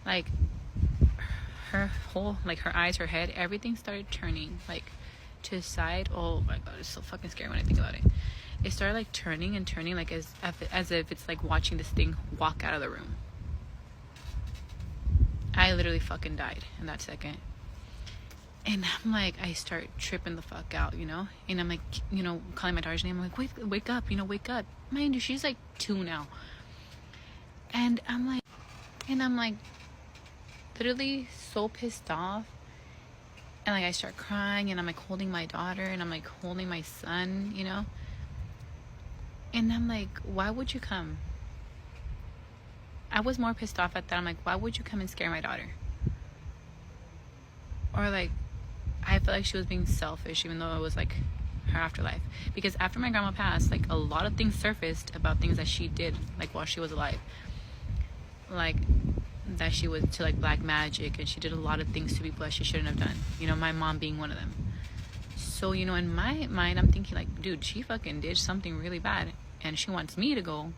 Speaker 7: like her whole, like her eyes, her head, everything started turning like to the side. Oh my god, it's so fucking scary when I think about it. It started like turning and turning, like as if it's like watching this thing walk out of the room. I literally fucking died in that second. And I'm like, I start tripping the fuck out, you know? And I'm like, you know, calling my daughter's name. I'm like, wake up, you know, wake up. Mind you, she's like 2 now. And I'm like literally so pissed off. And like I start crying and I'm like holding my daughter and I'm like holding my son, you know? And I'm like, why would you come? I was more pissed off at that. I'm like, why would you come and scare my daughter? Or like, I felt like she was being selfish, even though it was like her afterlife. Because after my grandma passed, like a lot of things surfaced about things that she did, like while she was alive. Like that she was to like black magic, and she did a lot of things to people that she shouldn't have done. You know, my mom being one of them. So, you know, in my mind, I'm thinking like, dude, she fucking did something really bad, and she wants me to go,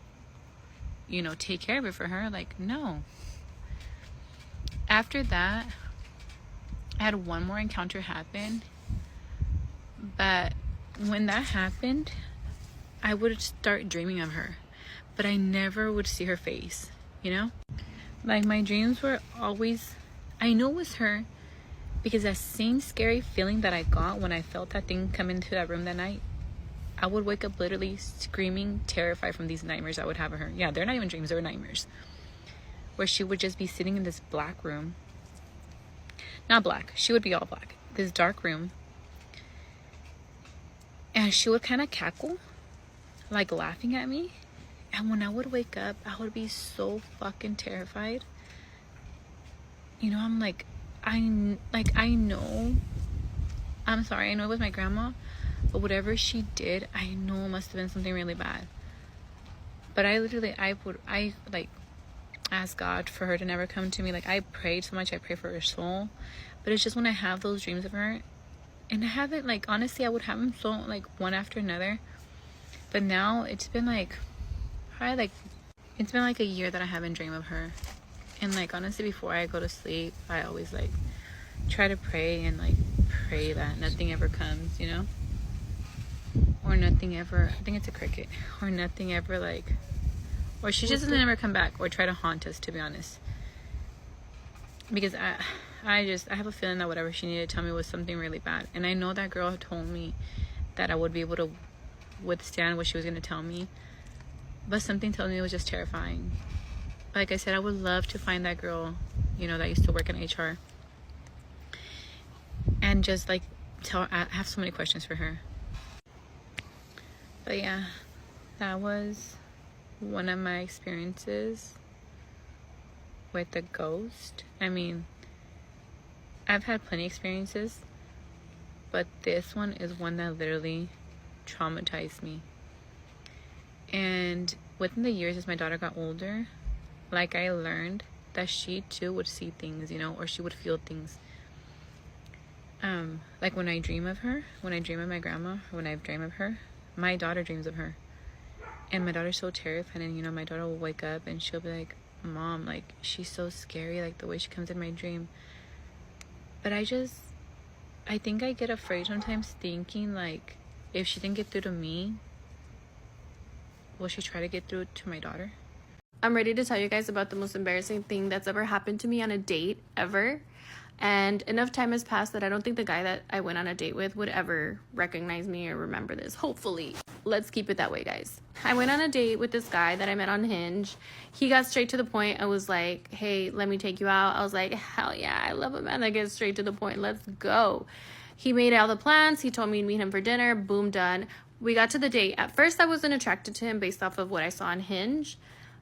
Speaker 7: you know, take care of it for her. Like, no. After that, I had one more encounter happen, but when that happened, I would start dreaming of her, but I never would see her face, you know? Like, my dreams were always, I know it was her, because that same scary feeling that I got when I felt that thing come into that room that night, I would wake up literally screaming, terrified from these nightmares I would have of her. Yeah, they're not even dreams, they're nightmares. Where she would just be sitting in this black room. Not black, she would be all black. This dark room. And she would kind of cackle, like laughing at me. And when I would wake up, I would be so fucking terrified. You know, I'm like, I know, I'm sorry, I know it was my grandma, but whatever she did, I know it must have been something really bad. But I like ask God for her to never come to me. Like, I prayed so much, I pray for her soul. But it's just when I have those dreams of her, and I haven't, like, honestly, I would have them so, like, one after another. But now it's been like, it's been like a year that I haven't dreamed of her. And like, honestly, before I go to sleep, I always like try to pray and like pray that nothing ever comes, you know? Or nothing ever, I think it's a cricket, or nothing ever like, or she just doesn't ever come back or try to haunt us, to be honest. Because I have a feeling that whatever she needed to tell me was something really bad. And I know that girl had told me that I would be able to withstand what she was going to tell me. But something told me it was just terrifying. Like I said, I would love to find that girl, you know, that used to work in HR. And just like I have so many questions for her. But yeah, that was one of my experiences with the ghost. I mean, I've had plenty of experiences, but this one is one that literally traumatized me. And within the years, as my daughter got older, like, I learned that she too would see things, you know, or she would feel things. Like when I dream of her, when I dream of my grandma, or when I dream of her, my daughter dreams of her. And my daughter's so terrified, and, you know, my daughter will wake up and she'll be like, Mom, like, she's so scary, like the way she comes in my dream. But I think I get afraid sometimes, thinking like, if she didn't get through to me, will she try to get through to my daughter?
Speaker 2: I'm ready to tell you guys about the most embarrassing thing that's ever happened to me on a date ever. And enough time has passed that I don't think the guy that I went on a date with would ever recognize me or remember this. Hopefully. Let's keep it that way, guys. I went on a date with this guy that I met on Hinge. He got straight to the point. I was like, hey, let me take you out. I was like, hell yeah, I love a man that gets straight to the point. Let's go. He made all the plans. He told me to meet him for dinner. Boom, done. We got to the date. At first, I wasn't attracted to him based off of what I saw on Hinge.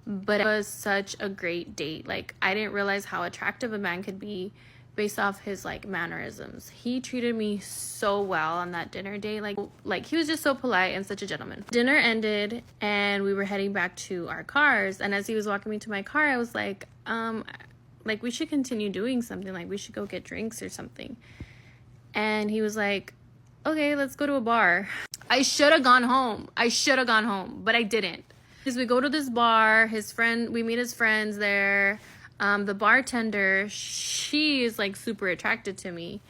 Speaker 2: But it was such a great date. Like, I didn't realize how attractive a man could be based off his like mannerisms. He treated me so well on that dinner date. Like he was just so polite and such a gentleman. Dinner ended and we were heading back to our cars, and as he was walking me to my car, I was like we should continue doing something, like we should go get drinks or something. And he was like, okay, let's go to a bar. I should have gone home, but I didn't. Because we go to this bar, we meet his friends there. The bartender, she is like super attracted to me,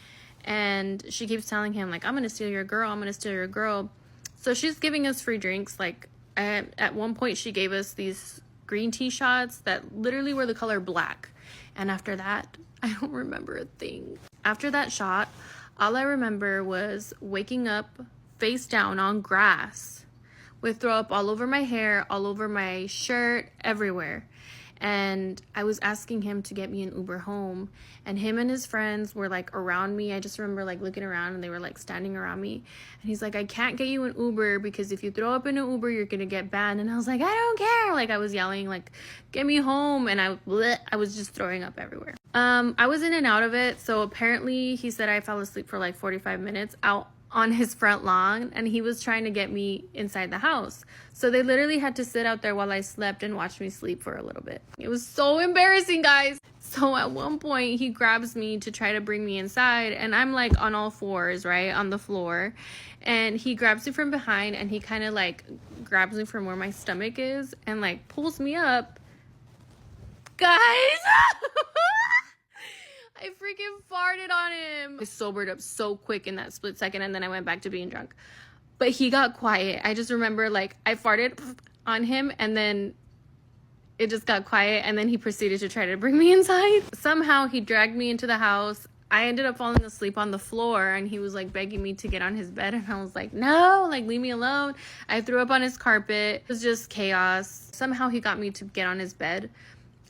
Speaker 2: and she keeps telling him like, I'm gonna steal your girl. So she's giving us free drinks. Like at one point she gave us these green tea shots that literally were the color black, and after that I don't remember a thing. After that shot, all I remember was waking up face down on grass with throw up all over my hair, all over my shirt, everywhere. And I was asking him to get me an Uber home, and him and his friends were like around me. I just remember like looking around, and they were like standing around me, and he's like, I can't get you an Uber because if you throw up in an Uber, you're gonna get banned. And I was like, I don't care. Like, I was yelling like, get me home, and I was just throwing up everywhere. I was in and out of it. So apparently he said I fell asleep for like 45 minutes out on his front lawn, and he was trying to get me inside the house. So they literally had to sit out there while I slept and watch me sleep for a little bit. It was so embarrassing, guys. So at one point he grabs me to try to bring me inside, and I'm like on all fours, right, on the floor, and he grabs me from behind, and he kind of like grabs me from where my stomach is and like pulls me up. Guys, I freaking farted on him. I sobered up so quick in that split second, and then I went back to being drunk. But he got quiet. I just remember like I farted on him, and then it just got quiet, and then he proceeded to try to bring me inside. Somehow he dragged me into the house. I ended up falling asleep on the floor, and he was like begging me to get on his bed, and I was like, no, like leave me alone. I threw up on his carpet. It was just chaos. Somehow he got me to get on his bed.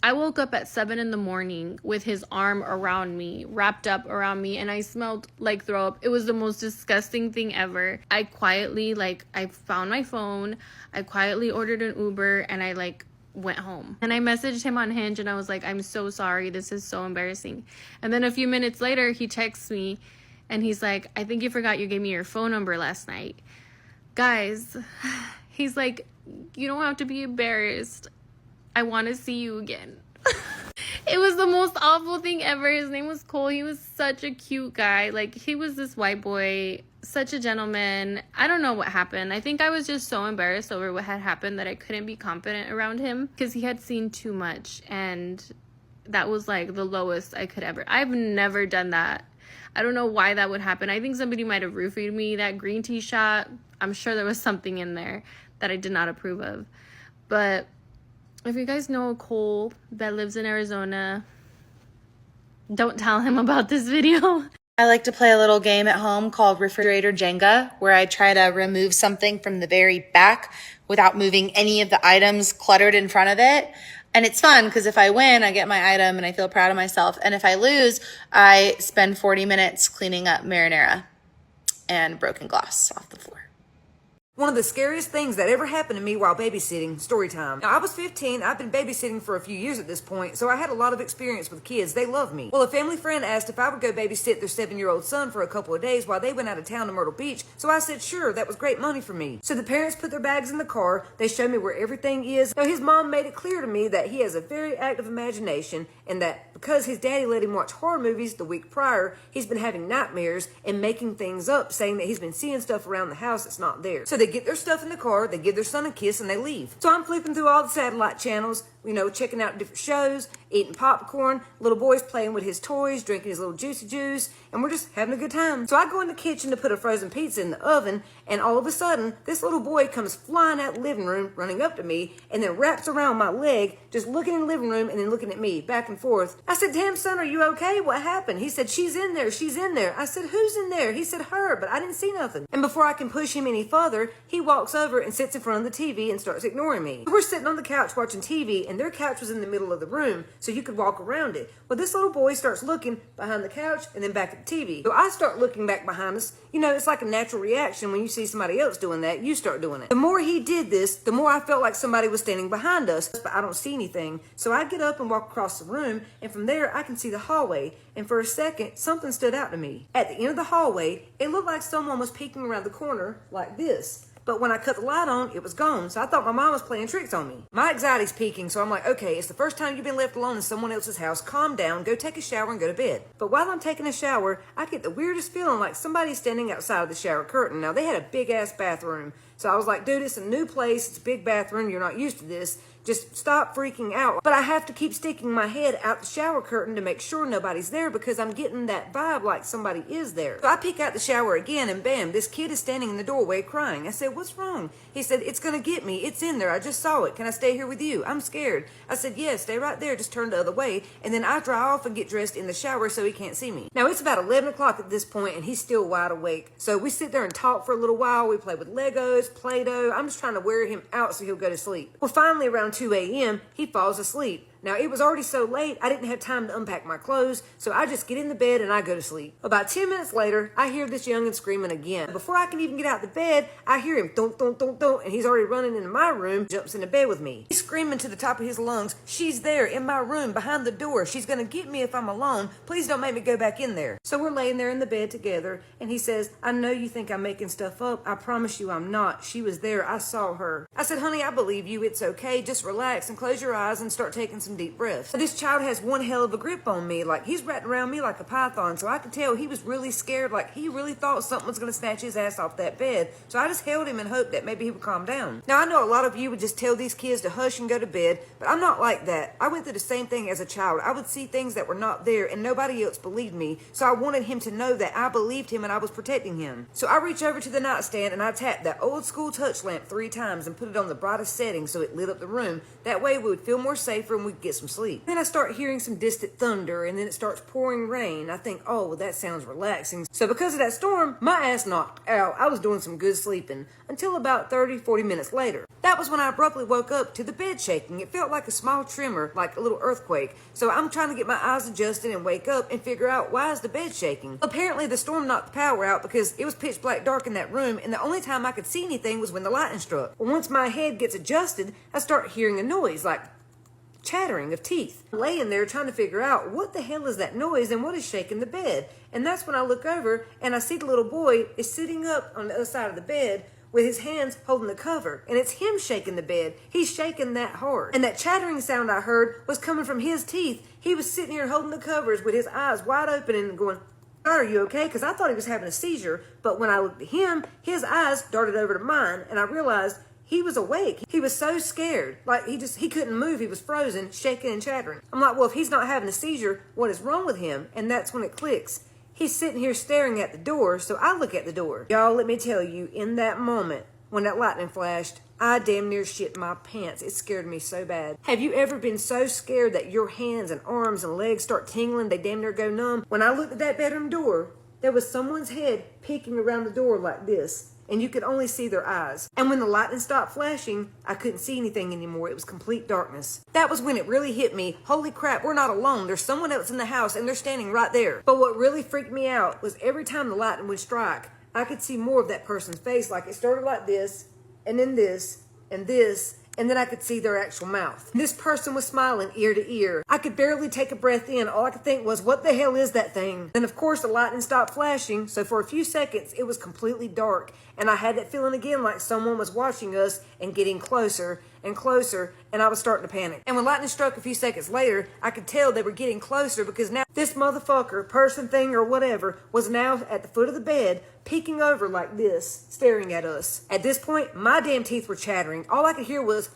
Speaker 2: I woke up at 7 a.m. with his arm around me, wrapped up around me, and I smelled like throw up. It was the most disgusting thing ever. I quietly, I found my phone, I quietly ordered an Uber, and I went home. And I messaged him on Hinge, and I was like, I'm so sorry, this is so embarrassing. And then a few minutes later, he texts me, and he's like, I think you forgot you gave me your phone number last night. Guys, he's like, you don't have to be embarrassed. I want to see you again. It was the most awful thing ever. His name was Cole. He was such a cute guy. Like, he was this white boy, such a gentleman. I don't know what happened. I think I was just so embarrassed over what had happened that I couldn't be confident around him because he had seen too much, and that was like the lowest I could ever. I've never done that. I don't know why that would happen. I think somebody might have roofied me. That green tea shot, I'm sure there was something in there that I did not approve of. But if you guys know a Cole that lives in Arizona, don't tell him about this video.
Speaker 3: I like to play a little game at home called Refrigerator Jenga, where I try to remove something from the very back without moving any of the items cluttered in front of it. And it's fun because if I win, I get my item and I feel proud of myself. And if I lose, I spend 40 minutes cleaning up marinara and broken glass off the floor.
Speaker 8: One of the scariest things that ever happened to me while babysitting, story time. Now, I was 15. I've been babysitting for a few years at this point, so I had a lot of experience with kids. They love me. Well, a family friend asked if I would go babysit their 7-year-old son for a couple of days while they went out of town to Myrtle Beach, so I said sure, that was great money for me. So the parents put their bags in the car. They showed me where everything is. Now, his mom made it clear to me that he has a very active imagination and that because his daddy let him watch horror movies the week prior, he's been having nightmares and making things up, saying that he's been seeing stuff around the house that's not there. So they get their stuff in the car, they give their son a kiss, and they leave. So I'm flipping through all the satellite channels, checking out different shows, eating popcorn, little boy's playing with his toys, drinking his little juicy juice, and we're just having a good time. So I go in the kitchen to put a frozen pizza in the oven, and all of a sudden, this little boy comes flying out the living room, running up to me, and then wraps around my leg, just looking in the living room and then looking at me, back and forth. I said, "Damn, son, are you okay? What happened?" He said, "She's in there, she's in there." I said, "Who's in there?" He said, "Her," but I didn't see nothing. And before I can push him any further, he walks over and sits in front of the TV and starts ignoring me. We're sitting on the couch watching TV, and their couch was in the middle of the room, so you could walk around it. Well, this little boy starts looking behind the couch and then back at the TV. So I start looking back behind us. It's like a natural reaction when you see somebody else doing that, you start doing it. The more he did this, the more I felt like somebody was standing behind us, but I don't see anything. So I get up and walk across the room, and from there I can see the hallway. And for a second, something stood out to me. At the end of the hallway, it looked like someone was peeking around the corner like this. But when I cut the light on, it was gone. So I thought my mom was playing tricks on me. My anxiety's peaking, so I'm like, okay, it's the first time you've been left alone in someone else's house. Calm down, go take a shower and go to bed. But while I'm taking a shower, I get the weirdest feeling like somebody's standing outside of the shower curtain. Now, they had a big-ass bathroom. So I was like, dude, it's a new place. It's a big bathroom. You're not used to this. Just stop freaking out. But I have to keep sticking my head out the shower curtain to make sure nobody's there because I'm getting that vibe like somebody is there. So I peek out the shower again and bam, this kid is standing in the doorway crying. I said, "What's wrong?" He said, "It's gonna get me. It's in there. I just saw it. Can I stay here with you? I'm scared." I said, "Yes, stay right there. Just turn the other way." And then I dry off and get dressed in the shower so he can't see me. Now it's about 11 o'clock at this point and he's still wide awake. So we sit there and talk for a little while. We play with Legos, Play-Doh. I'm just trying to wear him out so he'll go to sleep. Well, finally around 2 a.m., he falls asleep. Now, it was already so late, I didn't have time to unpack my clothes, so I just get in the bed and I go to sleep. About 10 minutes later, I hear this youngin' screaming again. Before I can even get out of the bed, I hear him thunk, thunk, thunk, thunk, and he's already running into my room, jumps into bed with me. He's screaming to the top of his lungs, "She's there in my room, behind the door. She's gonna get me if I'm alone. Please don't make me go back in there." So we're laying there in the bed together, and he says, "I know you think I'm making stuff up. I promise you I'm not. She was there. I saw her." I said, "Honey, I believe you. It's okay. Just relax and close your eyes and start taking some deep breaths." This child has one hell of a grip on me. Like, he's wrapped around me like a python, so I could tell he was really scared. Like, he really thought something was going to snatch his ass off that bed. So I just held him and hoped that maybe he would calm down. Now, I know a lot of you would just tell these kids to hush and go to bed, but I'm not like that. I went through the same thing as a child. I would see things that were not there, and nobody else believed me. So I wanted him to know that I believed him and I was protecting him. So I reached over to the nightstand and I tapped that old school touch lamp 3 times and put it on the brightest setting so it lit up the room. That way we would feel more safer and we'd get some sleep. Then I start hearing some distant thunder and then it starts pouring rain. I think, oh, well, that sounds relaxing. So because of that storm, my ass knocked out. I was doing some good sleeping until about 30-40 minutes later. That was when I abruptly woke up to the bed shaking. It felt like a small tremor, like a little earthquake. So I'm trying to get my eyes adjusted and wake up and figure out why is the bed shaking. Apparently the storm knocked the power out because it was pitch black dark in that room and the only time I could see anything was when the lightning struck. Well, once my head gets adjusted, I start hearing a noise like chattering of teeth. I'm laying there trying to figure out what the hell is that noise and what is shaking the bed. And that's when I look over and I see the little boy is sitting up on the other side of the bed with his hands holding the cover. And it's him shaking the bed. He's shaking that hard. And that chattering sound I heard was coming from his teeth. He was sitting here holding the covers with his eyes wide open and going, "Are you okay?" Because I thought he was having a seizure. But when I looked at him, his eyes darted over to mine and I realized he was awake. He was so scared. Like, he couldn't move. He was frozen, shaking and chattering. I'm like, well, if he's not having a seizure, what is wrong with him? And that's when it clicks. He's sitting here staring at the door, so I look at the door. Y'all, let me tell you, in that moment, when that lightning flashed, I damn near shit my pants. It scared me so bad. Have you ever been so scared that your hands and arms and legs start tingling, they damn near go numb? When I looked at that bedroom door, there was someone's head peeking around the door like this, and you could only see their eyes. And when the lightning stopped flashing, I couldn't see anything anymore. It was complete darkness. That was when it really hit me. Holy crap, we're not alone. There's someone else in the house, and they're standing right there. But what really freaked me out was every time the lightning would strike, I could see more of that person's face. Like it started like this, and then this, and this, and then I could see their actual mouth. This person was smiling ear to ear. I could barely take a breath in. All I could think was, what the hell is that thing? And of course, the lightning stopped flashing, so for a few seconds, it was completely dark, and I had that feeling again like someone was watching us and getting closer and closer, and I was starting to panic. And when lightning struck a few seconds later, I could tell they were getting closer because now this motherfucker, person, thing, or whatever, was now at the foot of the bed, peeking over like this, staring at us. At this point, my damn teeth were chattering. All I could hear was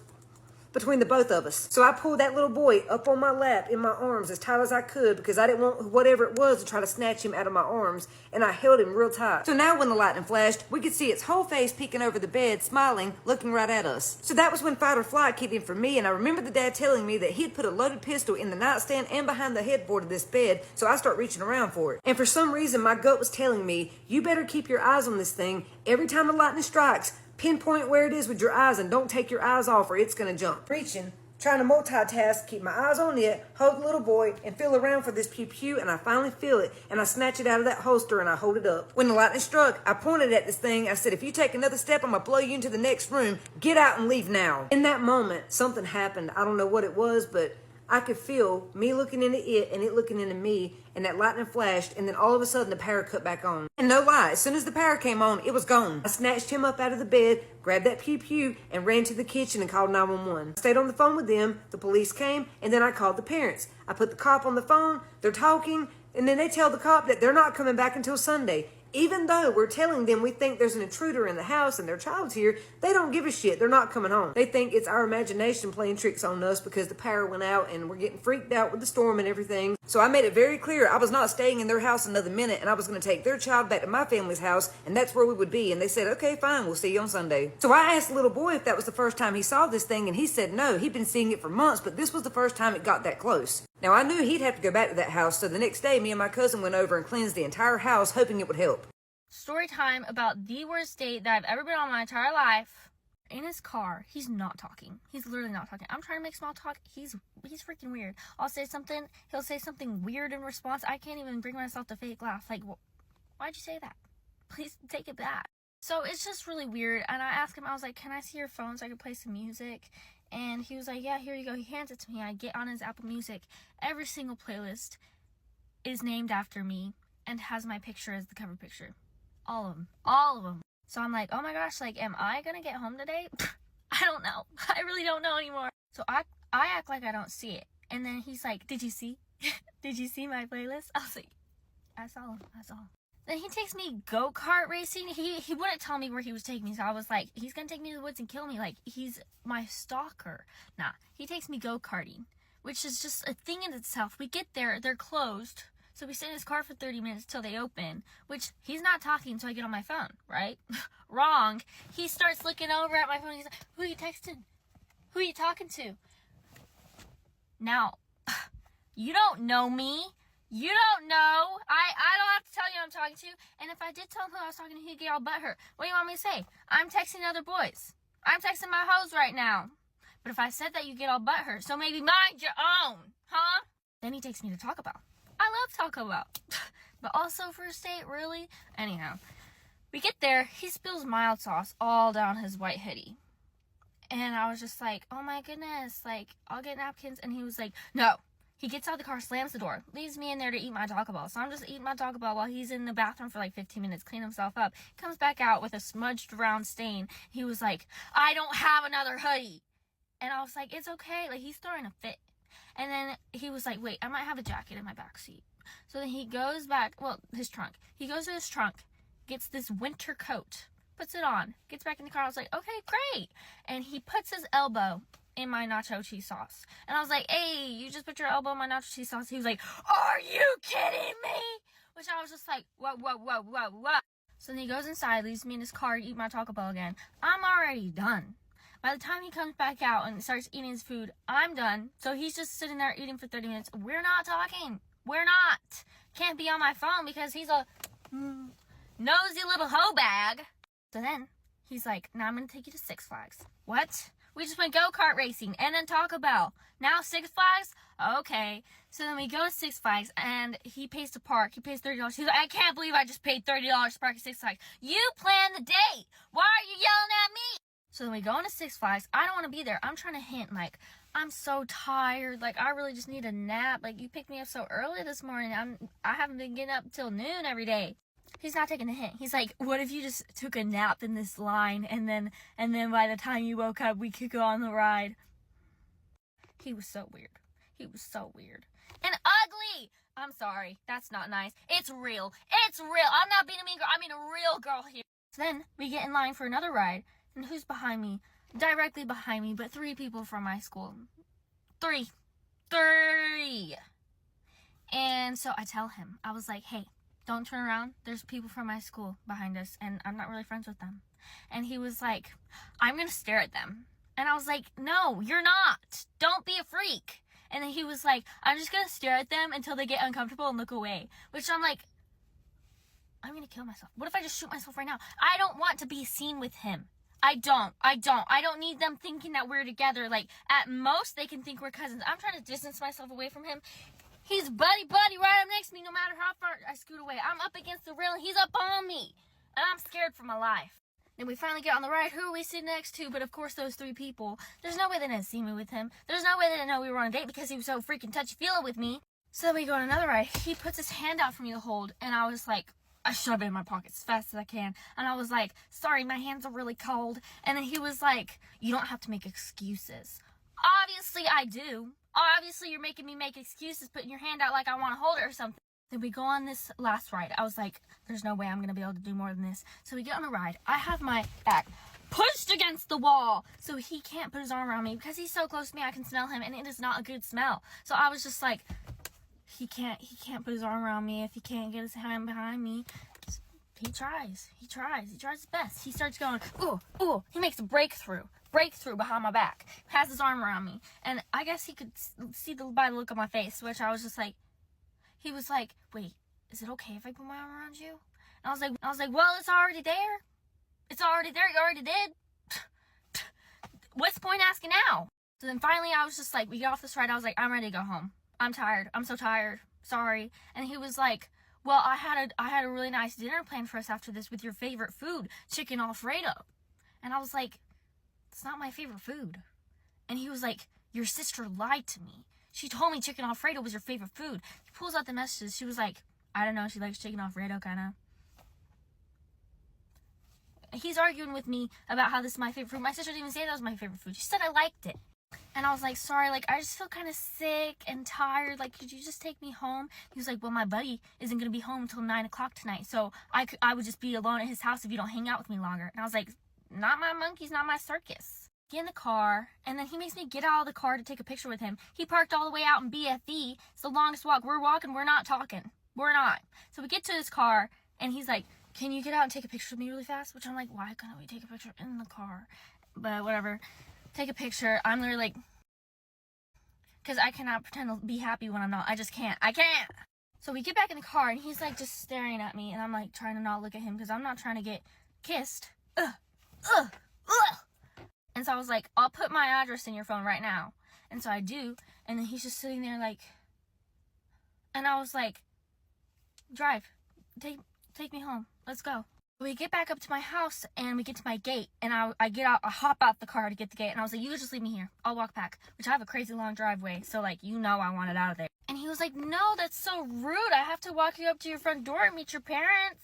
Speaker 8: between the both of us. So I pulled that little boy up on my lap in my arms as tight as I could because I didn't want whatever it was to try to snatch him out of my arms, and I held him real tight. So now when the lightning flashed, we could see its whole face peeking over the bed, smiling, looking right at us. So that was when fight or flight kicked in for me, and I remember the dad telling me that he'd put a loaded pistol in the nightstand and behind the headboard of this bed, so I start reaching around for it. And for some reason, my gut was telling me, you better keep your eyes on this thing. Every time the lightning strikes, pinpoint where it is with your eyes and don't take your eyes off or it's gonna jump. Reaching, trying to multitask, keep my eyes on it, hold the little boy, and feel around for this pew-pew, and I finally feel it, and I snatch it out of that holster and I hold it up. When the lightning struck, I pointed at this thing. I said, if you take another step, I'm gonna blow you into the next room. Get out and leave now. In that moment, something happened. I don't know what it was, but I could feel me looking into it and it looking into me, and that lightning flashed, and then all of a sudden the power cut back on. And no lie, as soon as the power came on, it was gone. I snatched him up out of the bed, grabbed that pew-pew, and ran to the kitchen and called 911. I stayed on the phone with them, the police came, and then I called the parents. I put the cop on the phone, they're talking, and then they tell the cop that they're not coming back until Sunday. Even though we're telling them we think there's an intruder in the house and their child's here, they don't give a shit. They're not coming home. They think it's our imagination playing tricks on us because the power went out and we're getting freaked out with the storm and everything. So I made it very clear I was not staying in their house another minute, and I was going to take their child back to my family's house, and that's where we would be. And they said, okay, fine, we'll see you on Sunday. So I asked the little boy if that was the first time he saw this thing, and he said no. He'd been seeing it for months, but this was the first time it got that close. Now I knew he'd have to go back to that house, so the next day me and my cousin went over and cleansed the entire house, hoping it would help.
Speaker 6: Story time about the worst date that I've ever been on my entire life. In his car, he's not talking. He's literally not talking. I'm trying to make small talk. He's freaking weird. I'll say something, he'll say something weird in response. I can't even bring myself to fake laugh. Like, why'd you say that? Please take it back. So it's just really weird. And I asked him, I was like, can I see your phone so I can play some music? And he was like, yeah, here you go. He hands it to me. I get on his Apple Music. Every single playlist is named after me and has my picture as the cover picture. All of them. So I'm like, oh my gosh, like, am I gonna get home today? I don't know. I really don't know anymore. So I act like I don't see it. And then he's like, did you see? Did you see my playlist? I was like, I saw. Then he takes me go-kart racing. He wouldn't tell me where he was taking me. So I was like, he's gonna take me to the woods and kill me. Like, he's my stalker. Nah, he takes me go-karting, which is just a thing in itself. We get there, they're closed. So we sit in his car for 30 minutes till they open, which he's not talking until I get on my phone, right? Wrong. He starts looking over at my phone. He's like, who are you texting? Who are you talking to? Now, you don't know me. You don't know. I don't have to tell you who I'm talking to. And if I did tell him who I was talking to, he'd get all butthurt. What do you want me to say? I'm texting other boys. I'm texting my hoes right now. But if I said that, you get all butthurt. So maybe mind your own, huh? Then he takes me to Taco Bell. I love Taco Bell. But also first date, really? Anyhow, we get there. He spills mild sauce all down his white hoodie. And I was just like, oh my goodness. Like, I'll get napkins. And he was like, no. He gets out of the car, slams the door, leaves me in there to eat my Taco Bell. So I'm just eating my Taco Bell while he's in the bathroom for like 15 minutes, cleaning himself up. Comes back out with a smudged round stain. He was like, I don't have another hoodie. And I was like, it's okay. Like, he's throwing a fit. And then he was like, wait, I might have a jacket in my backseat. So then he goes back, his trunk. He goes to his trunk, gets this winter coat, puts it on, gets back in the car. I was like, okay, great. And he puts his elbow in my nacho cheese sauce. And I was like, hey, you just put your elbow in my nacho cheese sauce. He was like, are you kidding me? Which I was just like, what? So then he goes inside, leaves me in his car to eat my Taco Bell again. I'm already done. By the time he comes back out and starts eating his food, I'm done. So he's just sitting there eating for 30 minutes. We're not talking. We're not. Can't be on my phone because he's a nosy little hoe bag. So then he's like, now I'm going to take you to Six Flags. What? We just went go-kart racing and then Taco Bell. Now Six Flags? Okay. So then we go to Six Flags and he pays to park. He pays $30. He's like, I can't believe I just paid $30 to park at Six Flags. You planned the date. Why are you yelling at me? So then we go into Six Flags. I don't want to be there. I'm trying to hint, like, I'm so tired. Like, I really just need a nap. Like, you picked me up so early this morning. I haven't been getting up till noon every day. He's not taking the hint. He's like, what if you just took a nap in this line and then by the time you woke up, we could go on the ride? He was so weird. He was so weird. And ugly! I'm sorry. That's not nice. It's real. It's real. I'm not being a mean girl. I mean a real girl here. So then we get in line for another ride. And who's behind me? Directly behind me, but 3 people from my school. 3. And so I tell him, I was like, hey, don't turn around. There's people from my school behind us, and I'm not really friends with them. And he was like, I'm going to stare at them. And I was like, no, you're not. Don't be a freak. And then he was like, I'm just going to stare at them until they get uncomfortable and look away. Which I'm like, I'm going to kill myself. What if I just shoot myself right now? I don't want to be seen with him. I don't need them thinking that we're together. Like, at most, they can think we're cousins. I'm trying to distance myself away from him. He's buddy right up next to me no matter how far I scoot away. I'm up against the rail and he's up on me. And I'm scared for my life. Then we finally get on the ride. Who are we sitting next to? But of course, those 3 people. There's no way they didn't see me with him. There's no way they didn't know we were on a date because he was so freaking touchy-feely with me. So then we go on another ride. He puts his hand out for me to hold. And I was like, I shove it in my pocket as fast as I can. And I was like, sorry, my hands are really cold. And then he was like, you don't have to make excuses. Obviously, I do. Obviously, you're making me make excuses, putting your hand out like I want to hold it or something. Then we go on this last ride. I was like, there's no way I'm going to be able to do more than this. So we get on a ride. I have my back pushed against the wall so he can't put his arm around me because he's so close to me I can smell him, and it is not a good smell. So I was just like, he can't put his arm around me if he can't get his hand behind me. He tries his best. He starts going, ooh, he makes a breakthrough behind my back, has his arm around me, and I guess he could see by the look on my face, which I was just like, he was like, wait, is it okay if I put my arm around you? And I was like, well, it's already there, you already did. What's the point asking now? So then finally I was just like, we get off this ride, I was like, I'm ready to go home. I'm tired. I'm so tired. Sorry. And he was like, well, I had a really nice dinner planned for us after this with your favorite food, chicken Alfredo. And I was like, it's not my favorite food. And he was like, your sister lied to me. She told me chicken Alfredo was your favorite food. He pulls out the messages. She was like, I don't know. She likes chicken Alfredo, kind of. He's arguing with me about how this is my favorite food. My sister didn't even say that was my favorite food. She said I liked it. And I was like, sorry, like, I just feel kind of sick and tired. Like, could you just take me home? He was like, well, my buddy isn't going to be home until 9 o'clock tonight. So I would just be alone at his house if you don't hang out with me longer. And I was like, not my monkeys, not my circus. Get in the car, and then he makes me get out of the car to take a picture with him. He parked all the way out in BFE. It's the longest walk. We're walking, we're not talking. We're not. So we get to his car, and he's like, can you get out and take a picture with me really fast? Which I'm like, why couldn't we take a picture in the car? But whatever. Take a picture. I'm literally like, because I cannot pretend to be happy when I'm not. I just can't. I can't. So we get back in the car, and he's like just staring at me, and I'm like trying to not look at him because I'm not trying to get kissed. And so I was like, I'll put my address in your phone right now. And so I do. And then he's just sitting there like, and I was like, drive. Take me home. Let's go. We get back up to my house and we get to my gate, and I get out, I hop out the car to get the gate, and I was like, you just leave me here. I'll walk back, which I have a crazy long driveway. So like, you know, I want it out of there. And he was like, no, that's so rude. I have to walk you up to your front door and meet your parents.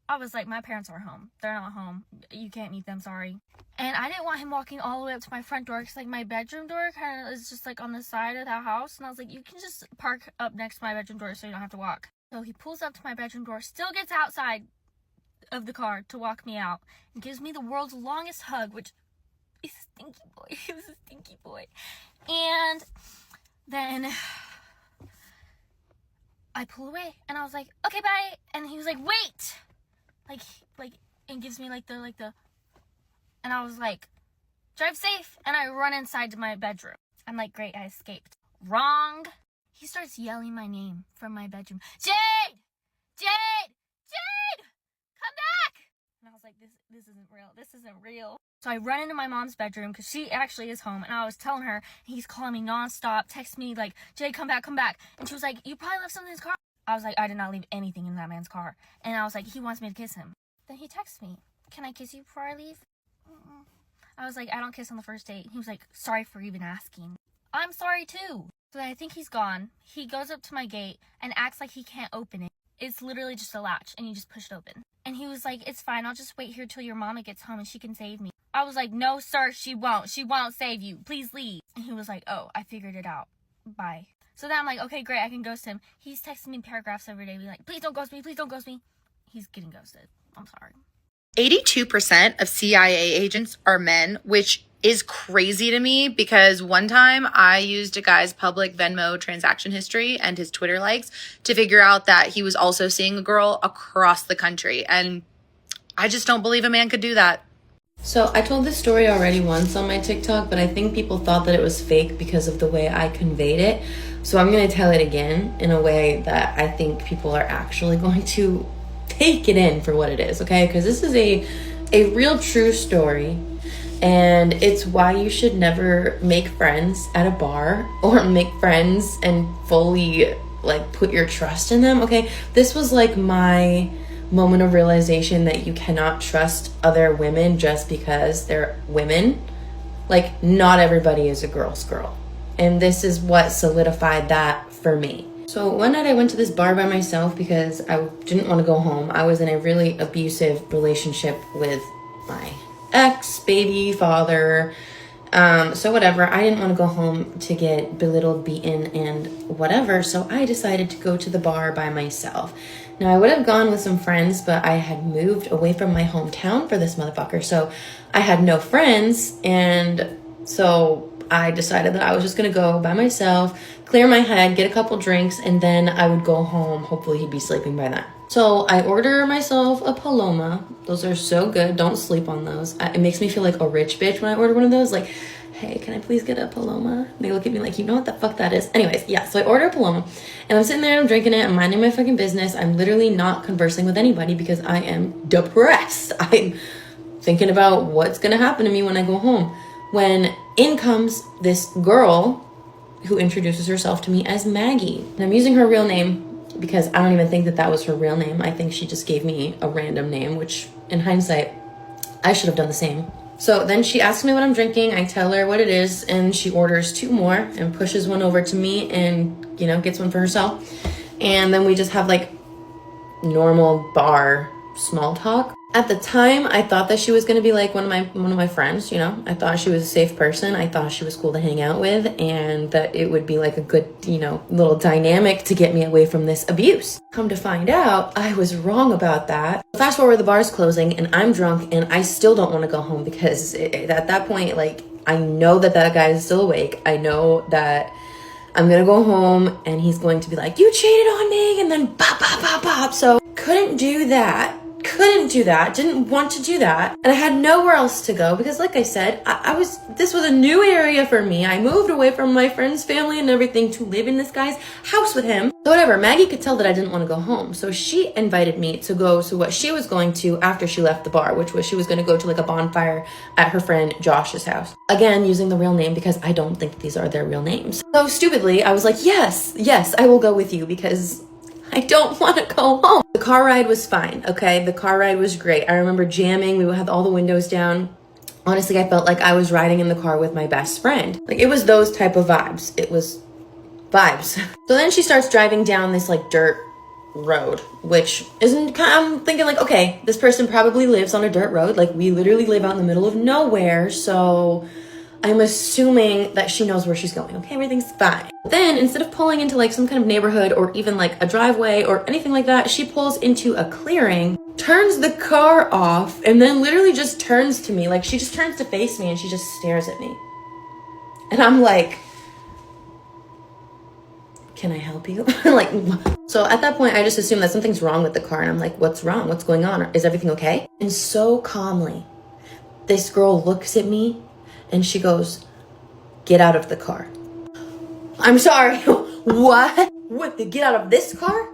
Speaker 6: I was like, my parents are home. They're not home. You can't meet them, sorry. And I didn't want him walking all the way up to my front door because, like, my bedroom door kind of is just, like, on the side of the house. And I was like, you can just park up next to my bedroom door so you don't have to walk. So he pulls up to my bedroom door, still gets outside of the car to walk me out, and gives me the world's longest hug, which is a stinky boy. He was a stinky boy. And then I pull away, and I was like, okay, bye. And he was like, wait. Like, and gives me like the, and I was like, drive safe. And I run inside to my bedroom. I'm like, great, I escaped. Wrong. He starts yelling my name from my bedroom. Jade! Jade! Jade! Come back! And I was like, this isn't real. This isn't real. So I run into my mom's bedroom because she actually is home, and I was telling her, he's calling me nonstop, text me like, Jade, come back, come back. And she was like, you probably left something in his car. I was like, I did not leave anything in that man's car. And I was like, he wants me to kiss him. Then he texts me, can I kiss you before I leave? I was like, I don't kiss on the first date. He was like, sorry for even asking. I'm sorry too. So I think he's gone. He goes up to my gate and acts like he can't open it. It's literally just a latch and you just push it open. And he was like, it's fine. I'll just wait here till your mama gets home and she can save me. I was like, no, sir, she won't. She won't save you. Please leave. And he was like, oh, I figured it out. Bye. So then I'm like, okay, great. I can ghost him. He's texting me paragraphs every day. Being like, please don't ghost me. Please don't ghost me. He's getting ghosted. I'm sorry.
Speaker 2: 82% of CIA agents are men, which is crazy to me because one time I used a guy's public Venmo transaction history and his Twitter likes to figure out that he was also seeing a girl across the country. And I just don't believe a man could do that.
Speaker 9: So I told this story already once on my TikTok, but I think people thought that it was fake because of the way I conveyed it. So I'm going to tell it again in a way that I think people are actually going to take it in for what it is, okay? Because this is a real true story, and it's why you should never make friends at a bar or make friends and fully like put your trust in them, okay? This was like my moment of realization that you cannot trust other women just because they're women. Like, not everybody is a girl's girl. And this is what solidified that for me. So one night I went to this bar by myself because I didn't want to go home. I was in a really abusive relationship with my ex, baby, father. So whatever, I didn't want to go home to get belittled, beaten, and whatever. So I decided to go to the bar by myself. Now I would have gone with some friends, but I had moved away from my hometown for this motherfucker. So I had no friends. And so I decided that I was just going to go by myself, clear my head, get a couple drinks, and then I would go home. Hopefully he'd be sleeping by then. So I order myself a Paloma. Those are so good. Don't sleep on those. It makes me feel like a rich bitch when I order one of those. Like, hey, can I please get a Paloma? And they look at me like, you know what the fuck that is? Anyways, yeah, so I order a Paloma. And I'm sitting there, I'm drinking it, I'm minding my fucking business. I'm literally not conversing with anybody because I am depressed. I'm thinking about what's gonna happen to me when I go home. When in comes this girl who introduces herself to me as Maggie. And I'm using her real name because I don't even think that that was her real name. I think she just gave me a random name, which in hindsight, I should have done the same. So then she asks me what I'm drinking. I tell her what it is, and she orders 2 more and pushes one over to me and, you know, gets one for herself. And then we just have like normal bar small talk. At the time, I thought that she was going to be like one of my friends, you know. I thought she was a safe person. I thought she was cool to hang out with, and that it would be like a good, you know, little dynamic to get me away from this abuse. Come to find out, I was wrong about that. Fast forward, the bar's closing and I'm drunk and I still don't want to go home because at that point, like, I know that that guy is still awake. I know that I'm going to go home and he's going to be like, you cheated on me, and then bop, bop, bop, bop. So couldn't do that. Didn't want to do that. And I had nowhere else to go because, like I said, this was a new area for me. I moved away from my friend's family and everything to live in this guy's house with him. So whatever, Maggie could tell that I didn't want to go home. So she invited me to go to what she was going to after she left the bar, which was she was going to go to like a bonfire at her friend Josh's house. Again, using the real name because I don't think these are their real names. So stupidly, I was like, yes, I will go with you because I don't want to go home. The car ride was fine, okay? The car ride was great. I remember jamming. We would have all the windows down. Honestly, I felt like I was riding in the car with my best friend. Like, it was those type of vibes. It was vibes. So then she starts driving down this, like, dirt road, which isn't, I'm thinking, like, okay, this person probably lives on a dirt road. Like, we literally live out in the middle of nowhere, so I'm assuming that she knows where she's going. Okay, everything's fine. Then instead of pulling into like some kind of neighborhood or even like a driveway or anything like that, she pulls into a clearing, turns the car off, and then literally just turns to me. Like, she just turns to face me and she just stares at me. And I'm like, can I help you? Like, so at that point, I just assume that something's wrong with the car. And I'm like, what's wrong? What's going on? Is everything okay? And so calmly, this girl looks at me and she goes, get out of the car. I'm sorry. What? What? To get out of this car?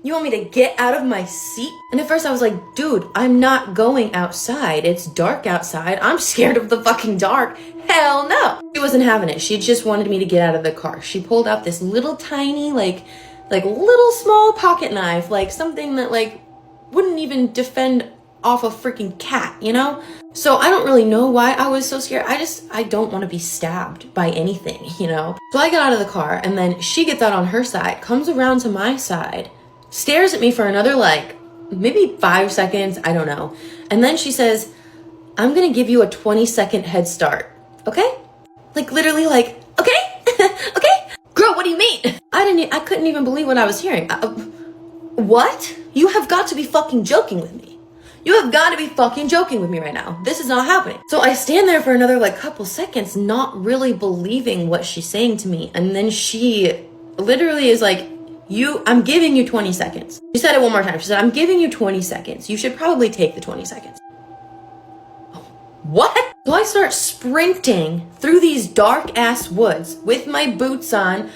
Speaker 9: You want me to get out of my seat? And at first I was like, dude, I'm not going outside. It's dark outside. I'm scared of the fucking dark. Hell no. She wasn't having it. She just wanted me to get out of the car. She pulled out this little tiny, like little small pocket knife, like something that like wouldn't even defend off a freaking cat, you know? So I don't really know why I was so scared. I don't want to be stabbed by anything, you know? So I got out of the car, and then she gets out on her side, comes around to my side, stares at me for another like maybe 5 seconds, I don't know. And then she says, I'm gonna give you a 20-second head start, okay? Like literally like, okay, okay. Girl, what do you mean? I couldn't even believe what I was hearing. What? You have got to be fucking joking with me. You have got to be fucking joking with me right now. This is not happening. So I stand there for another like couple seconds, not really believing what she's saying to me. And then she literally is like, I'm giving you 20 seconds. She said it one more time. She said, I'm giving you 20 seconds. You should probably take the 20 seconds. What? So I start sprinting through these dark ass woods with my boots on.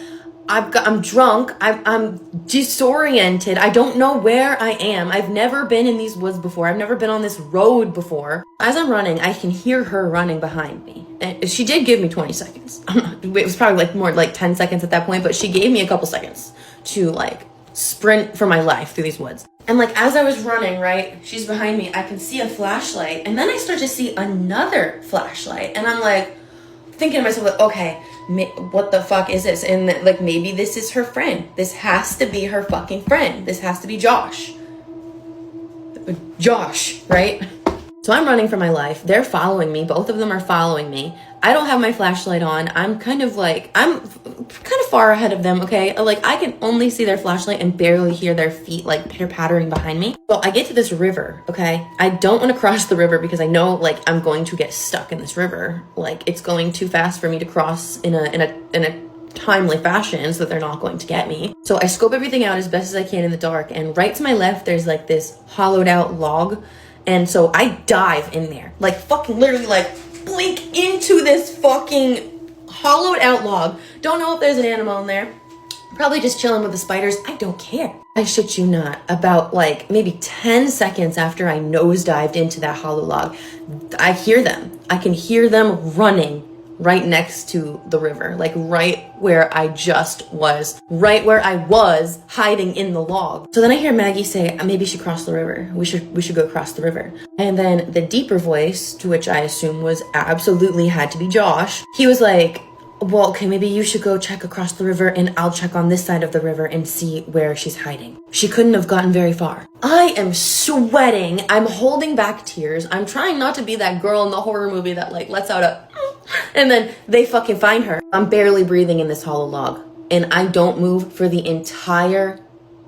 Speaker 9: I'm drunk. I'm disoriented. I don't know where I am. I've never been in these woods before. I've never been on this road before. As I'm running, I can hear her running behind me. And she did give me 20 seconds. It was probably like more like 10 seconds at that point, but she gave me a couple seconds to like sprint for my life through these woods. And like as I was running, right, she's behind me. I can see a flashlight, and then I start to see another flashlight, and I'm like thinking to myself, like, okay, what the fuck is this? And like maybe this is her friend. This has to be her fucking friend. This has to be Josh, right? So I'm running for my life. They're following me. Both of them are following me. I don't have my flashlight on. I'm kind of far ahead of them, okay? Like, I can only see their flashlight and barely hear their feet, like, pitter-pattering behind me. So I get to this river, okay? I don't want to cross the river because I know, like, I'm going to get stuck in this river. Like, it's going too fast for me to cross in a timely fashion so that they're not going to get me. So I scope everything out as best as I can in the dark, and right to my left, there's, like, this hollowed-out log. And so I dive in there, like, fucking literally, like, blink into this fucking hollowed out log. Don't know if there's an animal in there. Probably just chilling with the spiders. I don't care. I shit you not. About like maybe 10 seconds after I nosedived into that hollow log, I hear them. I can hear them running right next to the river, like right where I just was, right where I was hiding in the log. So then I hear Maggie say, maybe she crossed the river. We should go cross the river. And then the deeper voice, to which I assume was absolutely had to be Josh, he was like, well, okay, maybe you should go check across the river and I'll check on this side of the river and see where she's hiding. She couldn't have gotten very far. I am sweating. I'm holding back tears. I'm trying not to be that girl in the horror movie that like lets out a and then they fucking find her. I'm barely breathing in this hollow log, and I don't move for the entire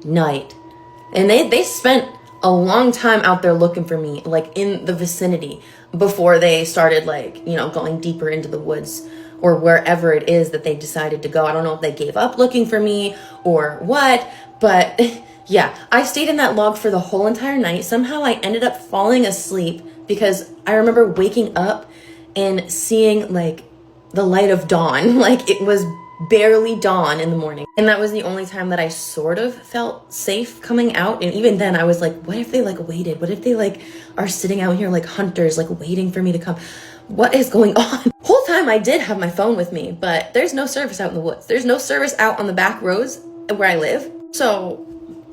Speaker 9: night. And they spent a long time out there looking for me, like in the vicinity, before they started like, you know, going deeper into the woods or wherever it is that they decided to go. I don't know if they gave up looking for me or what, but yeah, I stayed in that log for the whole entire night. Somehow I ended up falling asleep because I remember waking up and seeing like the light of dawn. Like it was barely dawn in the morning. And that was the only time that I sort of felt safe coming out. And even then I was like, what if they like waited? What if they like are sitting out here like hunters, like waiting for me to come? What is going on? Whole time I did have my phone with me, but there's no service out in the woods. There's no service out on the back roads where I live. So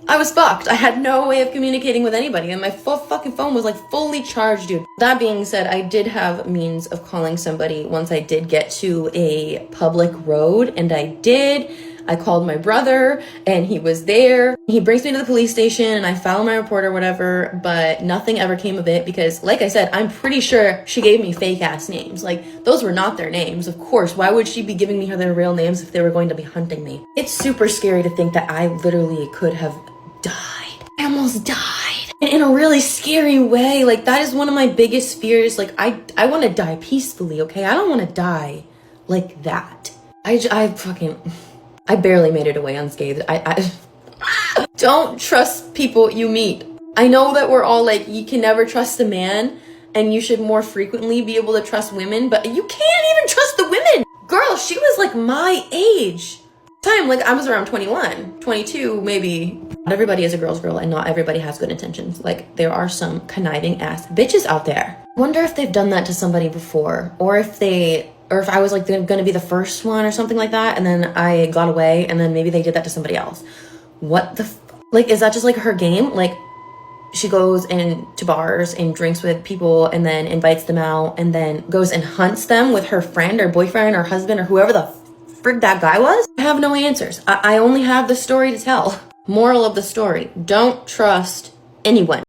Speaker 9: I was fucked. I had no way of communicating with anybody, and my fucking phone was like fully charged, dude. That being said, I did have means of calling somebody once I did get to a public road, and I called my brother, and he was there. He brings me to the police station, and I filed my report or whatever, but nothing ever came of it because, like I said, I'm pretty sure she gave me fake-ass names. Like, those were not their names, of course. Why would she be giving me their real names if they were going to be hunting me? It's super scary to think that I literally could have died. I almost died. And in a really scary way. Like, that is one of my biggest fears. Like, I want to die peacefully, okay? I don't want to die like that. I barely made it away unscathed. I don't trust people you meet. I know that we're all like, you can never trust a man and you should more frequently be able to trust women, but you can't even trust the women. Girl, she was like my age. time, like I was around 21, 22, maybe. Not everybody is a girl's girl and not everybody has good intentions. Like there are some conniving ass bitches out there. Wonder if they've done that to somebody before, or if I was like gonna be the first one or something like that, and then I got away, and then maybe they did that to somebody else. What the like, is that just like her game? Like she goes into bars and drinks with people and then invites them out and then goes and hunts them with her friend or boyfriend or husband or whoever the frig that guy was? I have no answers. I only have the story to tell. Moral of the story, don't trust anyone.